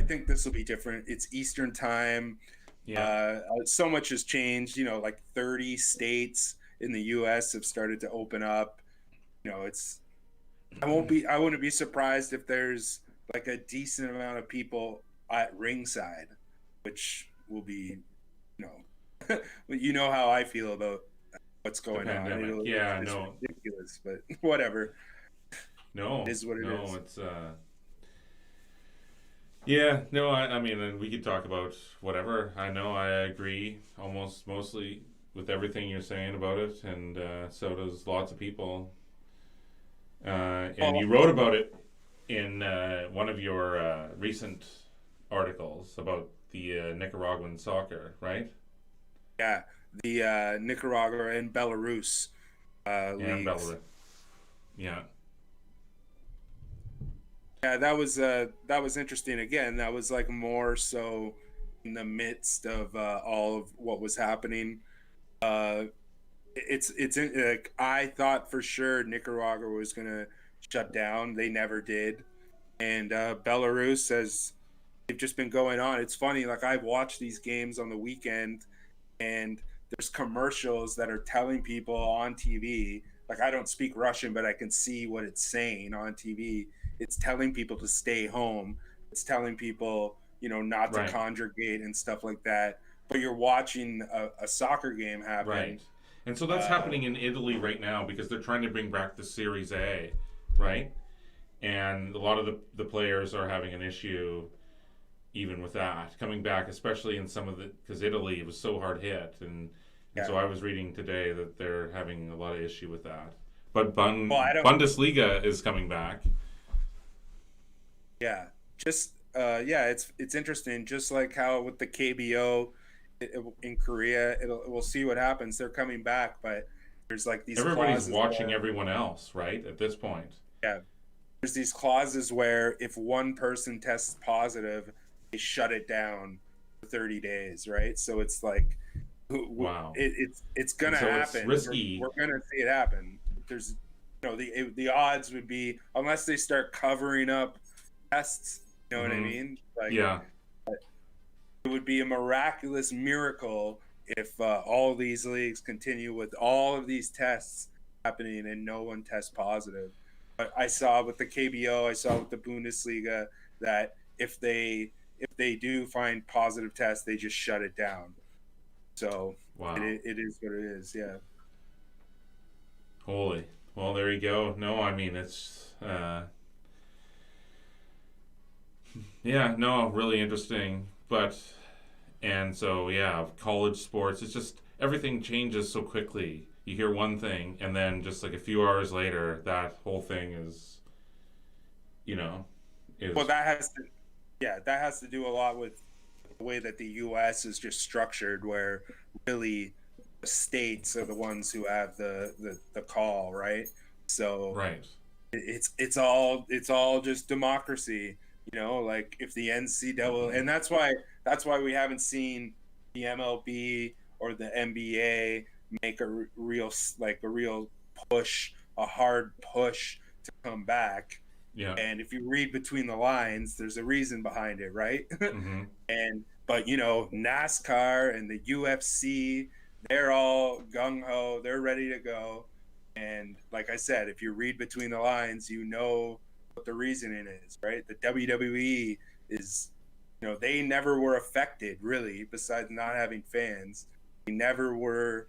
think this will be different. It's Eastern time. Yeah. So much has changed. Like 30 states in the U.S. have started to open up. It's I wouldn't be surprised if there's like a decent amount of people at ringside, which will be, you know, how I feel about what's The going on. pandemic. It's Yeah. just No. ridiculous, but whatever. It No. is what it No. is. It's Yeah. No. I mean, and we could talk about whatever. I know. I agree almost mostly with everything you're saying about it, and so does lots of people. And Oh, you wrote about it in one of your recent articles about the Nicaraguan soccer, right? yeah, the Nicaragua and Belarus And leagues. Belarus. Yeah. Yeah, that was interesting. Again, that was like more so in the midst of all of what was happening. Uh, like I thought for sure Nicaragua was gonna shut down. They never did, and Belarus has they've just been going on. It's funny. Like I've watched these games on the weekend, and there's commercials that are telling people on TV, like I don't speak Russian, but I can see what it's saying on TV. It's telling people to stay home. It's telling people, not to Right. congregate and stuff like that. But you're watching a soccer game happen. Right. And so that's Uh, happening in Italy right now because they're trying to bring back the Series A, right? And a lot of the players are having an issue even with that coming back, especially in some of the because Italy was so hard hit, and yeah. so I was reading today that they're having a lot of issue with that. But Well, I don't. Bundesliga is coming back. Yeah. Just yeah. It's interesting. Just like how with the KBO in Korea, we'll see what happens. They're coming back, but there's like these Everybody's clauses watching where everyone else, right? At this point. yeah, there's these clauses where if one person tests positive, they shut it down for 30 days, right? So it's like Wow. it's And gonna so it's happen. risky. We're gonna see it happen. There's the odds would be unless they start covering up tests. You know what I Mm-hmm. mean? Like Yeah. it would be a miraculous miracle if all these leagues continue with all of these tests happening and no one tests positive. But I saw with the KBO, I saw with the Bundesliga that if they do find positive tests, they just shut it down. So Wow. it is what it is. Yeah. Holy. Well, there you go. No, I mean it's yeah, no, really interesting. But and so yeah, college sports, it's just everything changes so quickly. You hear one thing and then just like a few hours later that whole thing is, you know, Well, is that has to do a lot with the way that the U.S. is just structured, where really the states are the ones who have the call, right? So right. it's all just democracy, like if the NCAA, and that's why we haven't seen the MLB or the NBA make a real push, a hard push to come back. Yeah. And if you read between the lines, there's a reason behind it, right? Mm-hmm. And but NASCAR and the UFC, they're all gung ho, they're ready to go. And like I said, if you read between the lines, you know what the reasoning is, right? The WWE is, they never were affected really, besides not having fans. They never were,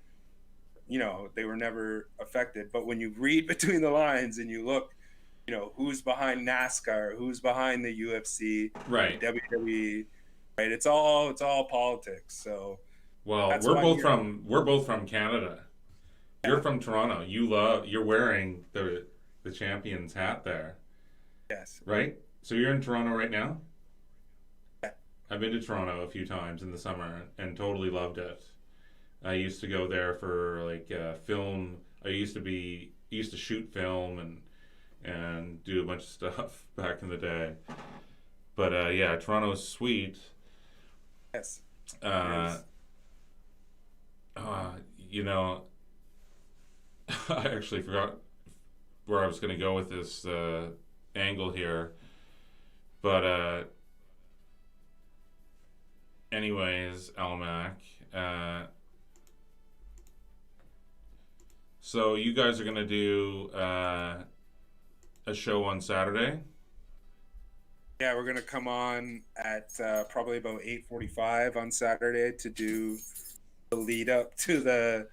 they were never affected. But when you read between the lines and you look, who's behind NASCAR, who's behind the UFC, the Right. WWE, right? It's all politics. So Well, that's why, we're both from Canada. You're yeah, from Toronto. You're wearing the Champions hat there, yes, right? So you're in Toronto right now? yeah, I've been to Toronto a few times in the summer and totally loved it. I used to go there for like film. used to shoot film and do a bunch of stuff back in the day. But yeah, Toronto's sweet. Yes. Uh, Yes. you know, I actually forgot where I was going to go with this angle here. But anyways, Almac. Uh, so you guys are going to do a show on Saturday. Yeah, we're gonna come on at probably about 8:45 on Saturday to do the lead up to the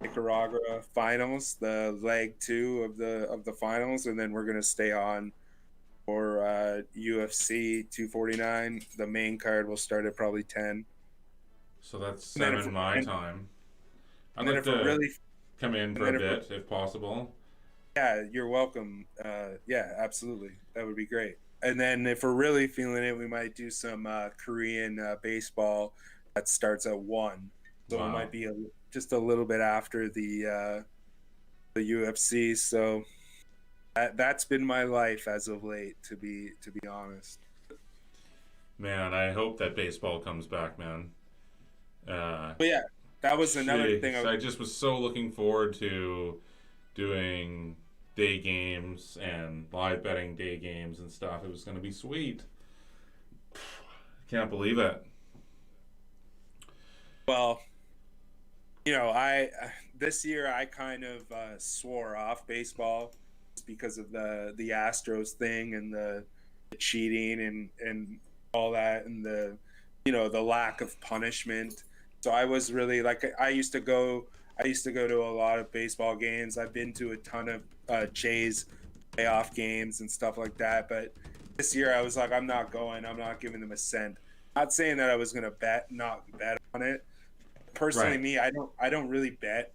Nicaragua finals, the leg two of the finals, and then we're gonna stay on for UFC 249. The main card will start at probably 10. So that's And then if 7 my time. I'd and then like if we're to really come in and for a then if we're, bit if possible. yeah, you're welcome. Yeah, absolutely, that would be great. And then if we're really feeling it, we might do some Korean baseball that starts at 1. So it Wow. might be just a little bit after the UFC. So that's been my life as of late, to be honest. Man, I hope that baseball comes back, man. But yeah, that was another thing. Jeez, I just was so looking forward to doing day games and live betting day games and stuff. It was going to be sweet. Can't believe it. Well, you know, I this year I kind of swore off baseball just because of the Astros thing and the cheating and all that and the the lack of punishment. So I was really like I used to go to a lot of baseball games. I've been to a ton of Jays playoff games and stuff like that. But this year I was like, I'm not going. I'm not giving them a cent. Not saying that I was gonna not bet on it. Personally, Right. me, I don't really bet.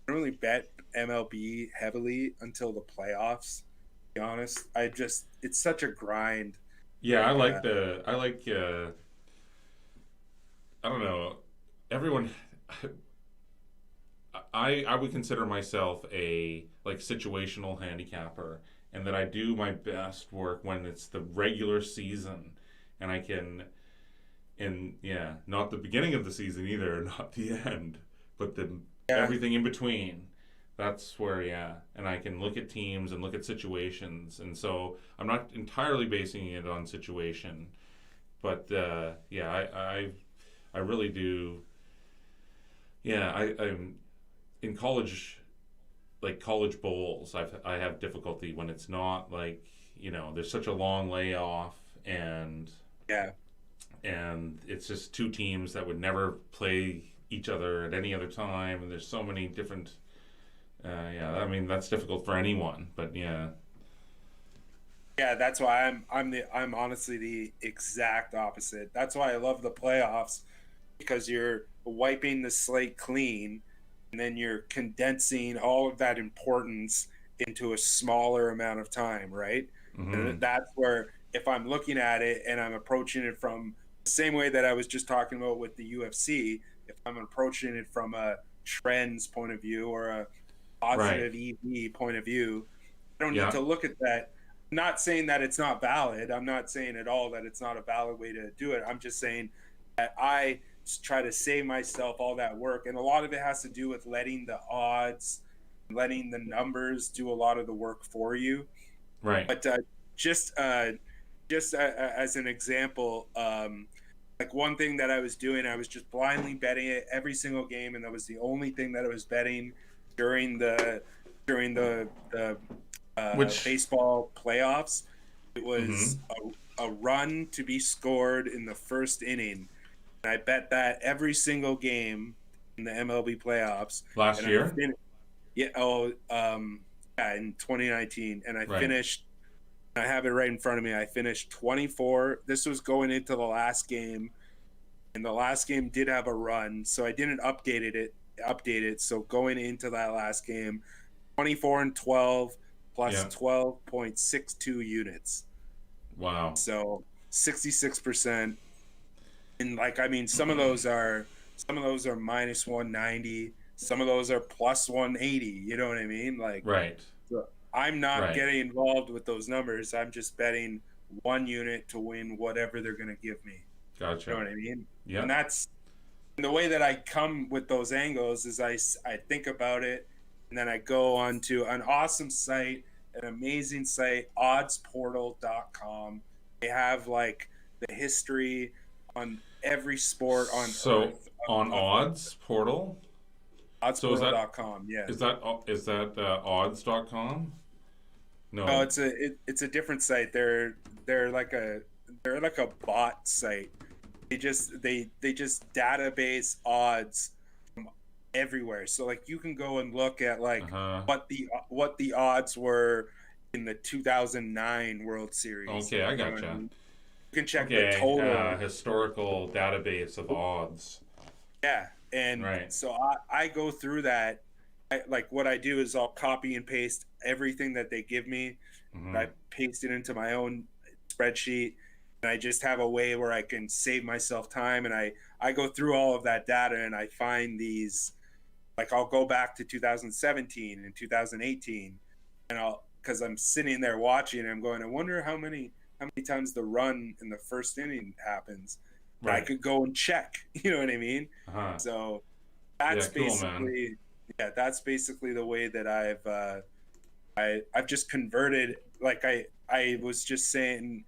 I don't really bet MLB heavily until the playoffs. To be honest, it's such a grind. Yeah, Like, I like I don't know. Everyone I would consider myself a like situational handicapper and that I do my best work when it's the regular season and I can and yeah, not the beginning of the season either, not the end, but the yeah, everything in between. That's where yeah, and I can look at teams and look at situations, and so I'm not entirely basing it on situation, but yeah, I really do. Yeah, I'm in college, like college bowls. I have difficulty when it's not like there's such a long layoff and yeah. it's just two teams that would never play each other at any other time, and there's so many different. Yeah, I mean that's difficult for anyone, but yeah, Yeah, that's why I'm honestly the exact opposite. That's why I love the playoffs because you're wiping the slate clean and then you're condensing all of that importance into a smaller amount of time, right? mm-hmm. And that's where if I'm looking at it and I'm approaching it from the same way that I was just talking about with the UFC, if I'm approaching it from a trends point of view or a Right, positive EV point of view, I don't need yeah, to look at that. I'm not saying that it's not valid. I'm not saying at all that it's not a valid way to do it. I'm just saying that I try to save myself all that work. And a lot of it has to do with letting the odds, letting the numbers do a lot of the work for you. right, But just uh, as an example, like one thing that I was doing, I was just blindly betting it every single game, and that was the only thing that I was betting during the which baseball playoffs. It mm-hmm. was a run to be scored in the first inning. And I bet that every single game in the MLB playoffs. Last And year, yeah, in 2019, and I right, finished. I have it right in front of me. I finished 24. This was going into the last game, and the last game did have a run, so I didn't update it. So going into that last game, 24 and 12 plus yeah, 12.62 units. wow, So 66%. And like I mean, some of those are minus 190, some of those are plus 180. You know what I mean? Like, Right. so I'm not Right. getting involved with those numbers. I'm just betting one unit to win whatever they're going to give me. Gotcha. You know what I mean? Yeah. And the way that I come with those angles is I think about it, and then I go onto an awesome site, an amazing site, oddsportal.com. They have like the history on every sport on So earth. on odds portal. So Oddsportal.com, yeah. is that odds.com? No, No. it's a different site. They're like a bot site. They just database odds from everywhere. So like you can go and look at like Uh-huh. what the odds were in the 2009 World Series. Okay, I You know what gotcha. mean? You can check the Okay, total. historical database of odds. Yeah, and Right. so I go through that. Like what I do is I'll copy and paste everything that they give me, and Hmm. I paste it into my own spreadsheet, and I just have a way where I can save myself time, and I go through all of that data and I find these, like I'll go back to 2017 and 2018, and I'll, because I'm sitting there watching and I'm going, I wonder how many times the run in the first inning happens. And I Right. could go and check. You know what I mean? Uh-huh. So Yeah, that's cool, man. basically, yeah, that's basically the way that I've just converted. Like I was just saying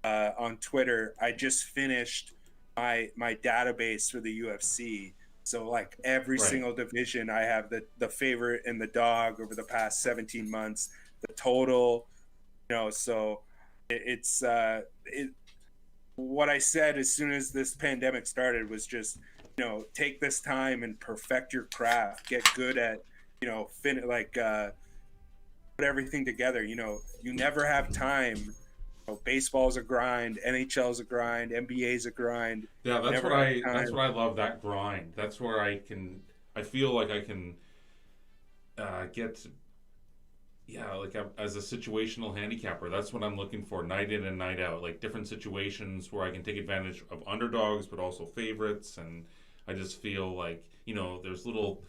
on Twitter, I just finished my database for the UFC. So like every Right. single division, I have the favorite and the dog over the past 17 months, the total, So it's what I said as soon as this pandemic started was just, take this time and perfect your craft, get good at, put everything together. You never have time. Baseball's a grind, NHL's a grind, NBA's a grind. Yeah, You never have that's time. what I love, that grind. That's where I feel like I can get yeah, like as a situational handicapper, that's what I'm looking for, night in and night out, like different situations where I can take advantage of underdogs, but also favorites, and I just feel like there's little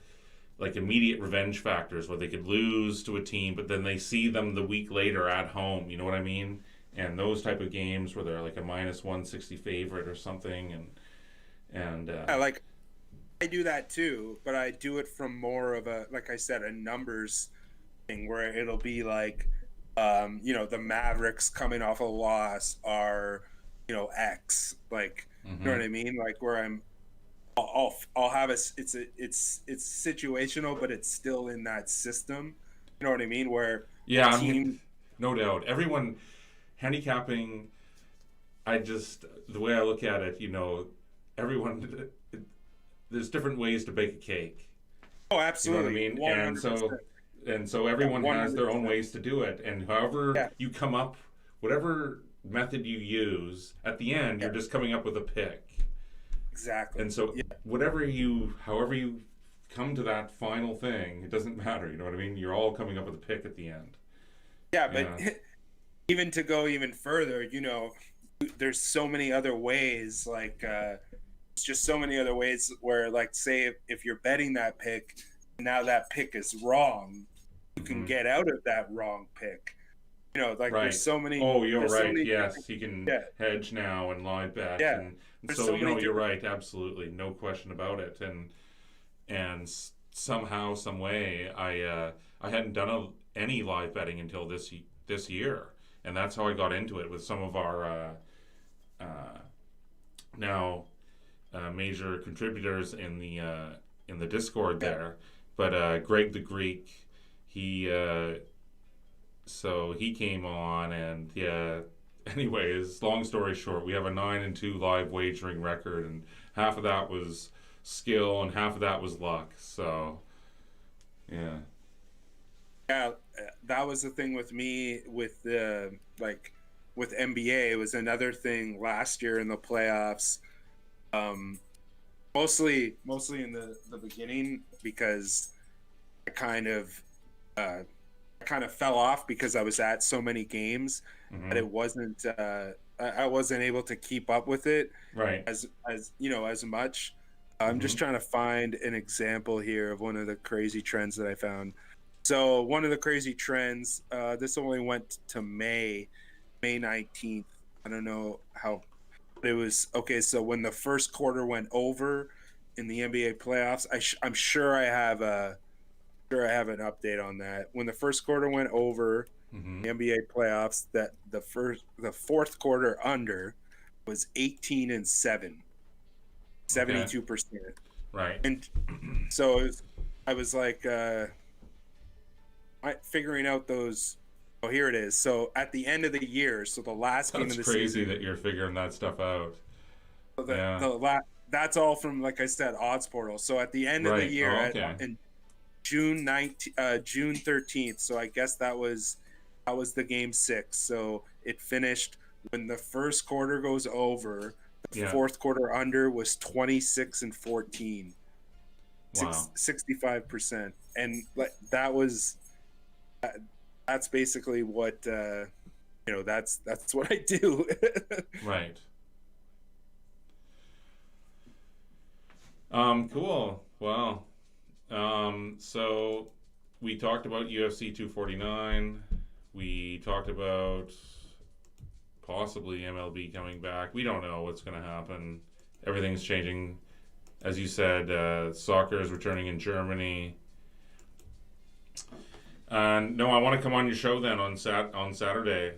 like immediate revenge factors where they could lose to a team, but then they see them the week later at home. You know what I mean? And those type of games where they're like a minus 160 favorite or something, and Yeah, like I do that too, but I do it from more of a, like I said, a numbers thing where it'll be like, the Mavericks coming off a loss are, X, like, you know hmm what I mean? Like where I'll have it's situational, but it's still in that system. You know what I mean? Where a yeah, I mean, team, no doubt, everyone handicapping. I just the way I look at it, everyone. There's different ways to bake a cake. oh, You know what I absolutely, mean? one hundred percent, And so yeah, everyone one has hundred their own percent, ways to do it. And however yeah, you come up, whatever method you use, at the end yeah, you're just coming up with a pick. exactly, And so yeah, however you come to that final thing, it doesn't matter. You know what I mean? You're all coming up with a pick at the end. yeah. But Yeah. even to go even further, there's so many other ways. Like it's just so many other ways where, like, say if you're betting that pick, now that pick is wrong, you can hmm get out of that wrong pick. Like Right. You're there's so right. many different, Yes, you can yeah, hedge now and live bet, yeah. and There's so so many you're different, right. Absolutely, no question about it. And somehow, some way, I hadn't done any live betting until this year, and that's how I got into it with some of our uh, now major contributors in the Discord yeah, there. But Greg the Greek, he so he came on, and yeah. Anyways, long story short, we have a 9-2 live wagering record, and half of that was skill and half of that was luck. So yeah. yeah. That was the thing with me with the, like, with NBA. It was another thing last year in the playoffs. Um, mostly in the beginning, because I kind of fell off because I was at so many games that hmm it wasn't I wasn't able to keep up with it Right. as much. I'm just trying to find an example here of one of the crazy trends that I found. So one of the crazy trends, this only went to May 19th. I don't know how it was. Okay, so when the first quarter went over in the NBA playoffs, I'm sure I have an update on that. When the first quarter went over the NBA playoffs, that the fourth quarter under was 18-7, Okay. 72%. Right. And so I was like figuring out those. Oh, here it is. So at the end of the year, so the last game That's of the crazy season, that you're figuring that stuff out. so Yeah. that's all from, like I said, Odds Portal. So at the end of the Right. year, Oh, okay. in June 13th. So I guess that was the game 6. So it finished when the first quarter goes over. The Yeah. fourth quarter under was 26-14, Wow. 65%, and like that was that's basically what that's what I do. Right. Cool. Well, so we talked about UFC 249. We talked about possibly MLB coming back. We don't know what's going to happen. Everything's changing. As you said, soccer is returning in Germany. No, I want to come on your show then on Saturday.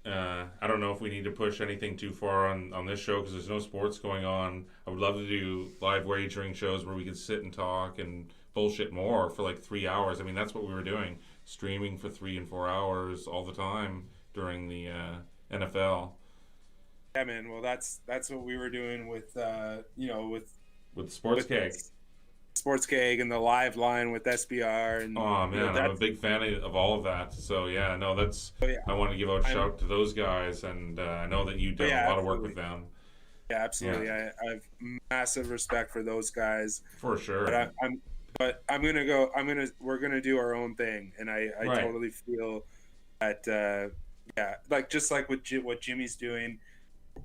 I don't know if we need to push anything too far on this show because there's no sports going on. I would love to do live wagering shows where we could sit and talk and bullshit more for like 3 hours. I mean, that's what we were doing, streaming for 3 and 4 hours all the time during the NFL. Yeah, man. Well, that's what we were doing with With Sports Keg. Sports Keg and the live line with SBR. And Oh man, I'm a big fan of all of that. So yeah, no, that's. I want to give a shout out to those guys, and I know that you do a lot of work with them. Yeah, absolutely. Yeah. I have massive respect for those guys. For sure. We're gonna do our own thing, and I Right. totally feel that. Like just like what Jimmy's doing.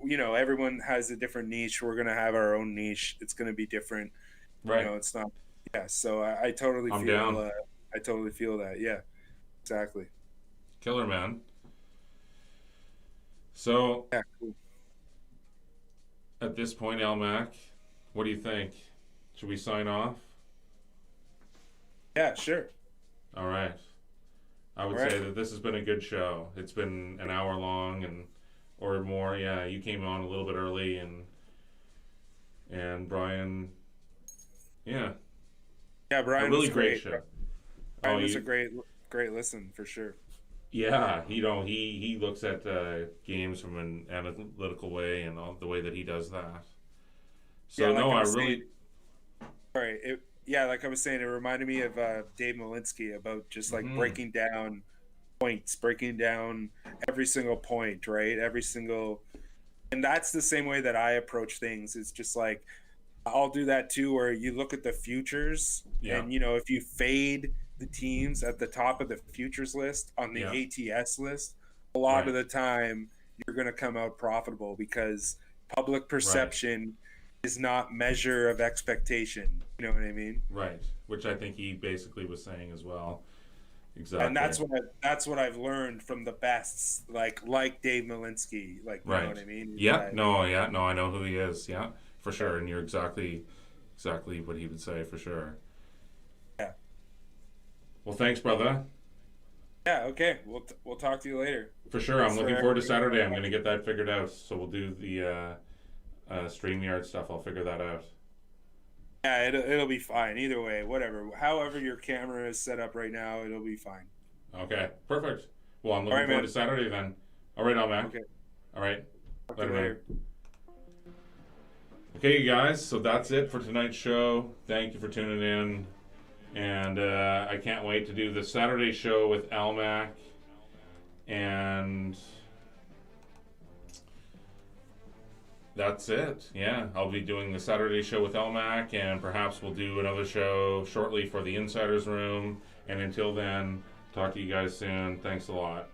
Everyone has a different niche. We're gonna have our own niche. It's gonna be different. Right. It's not. Yeah. So I totally I'm feel. down. I totally feel that. Yeah. Exactly. Killer, man. So Yeah. Cool. at this point, Elmac, what do you think? Should we sign off? Yeah. Sure. All right. I would say that this has been a good show. It's been an hour long or more. Yeah, you came on a little bit early, and Bryan. Yeah. Yeah, Bryan. A really was great show. Bryan was a great listen for sure. Yeah, he looks at games from an analytical way and all the way that he does that. So Yeah, like like I was saying, it reminded me of Dave Malinsky about just like breaking down points, breaking down every single point, right? And that's the same way that I approach things. It's just like I'll do that too, where you look at the futures, and if you fade the teams at the top of the futures list on the ATS list, a lot of the time you're going to come out profitable because public perception is not measure of expectation. You know what I mean? Right. Which I think he basically was saying as well. Exactly. And that's what I've learned from the bests, like Dave Malinsky. Like, you know what I mean? I know who he is. Yeah, for sure. And you're exactly what he would say for sure. Yeah. Well, thanks, brother. Yeah. Okay. We'll talk to you later. For sure. I'm looking forward to Saturday. I'm going to get that figured out. So we'll do the StreamYard stuff. I'll figure that out. Yeah, it'll be fine. Either way, whatever. However your camera is set up right now, it'll be fine. Okay, perfect. Well, I'm looking forward to Saturday then. All right, Mac. Okay. All right. Later. Okay, you guys. So that's it for tonight's show. Thank you for tuning in. And I can't wait to do the Saturday show with Almac. And that's it. Yeah, I'll be doing the Saturday show with Elmac, and perhaps we'll do another show shortly for the Insiders Room. And until then, talk to you guys soon. Thanks a lot.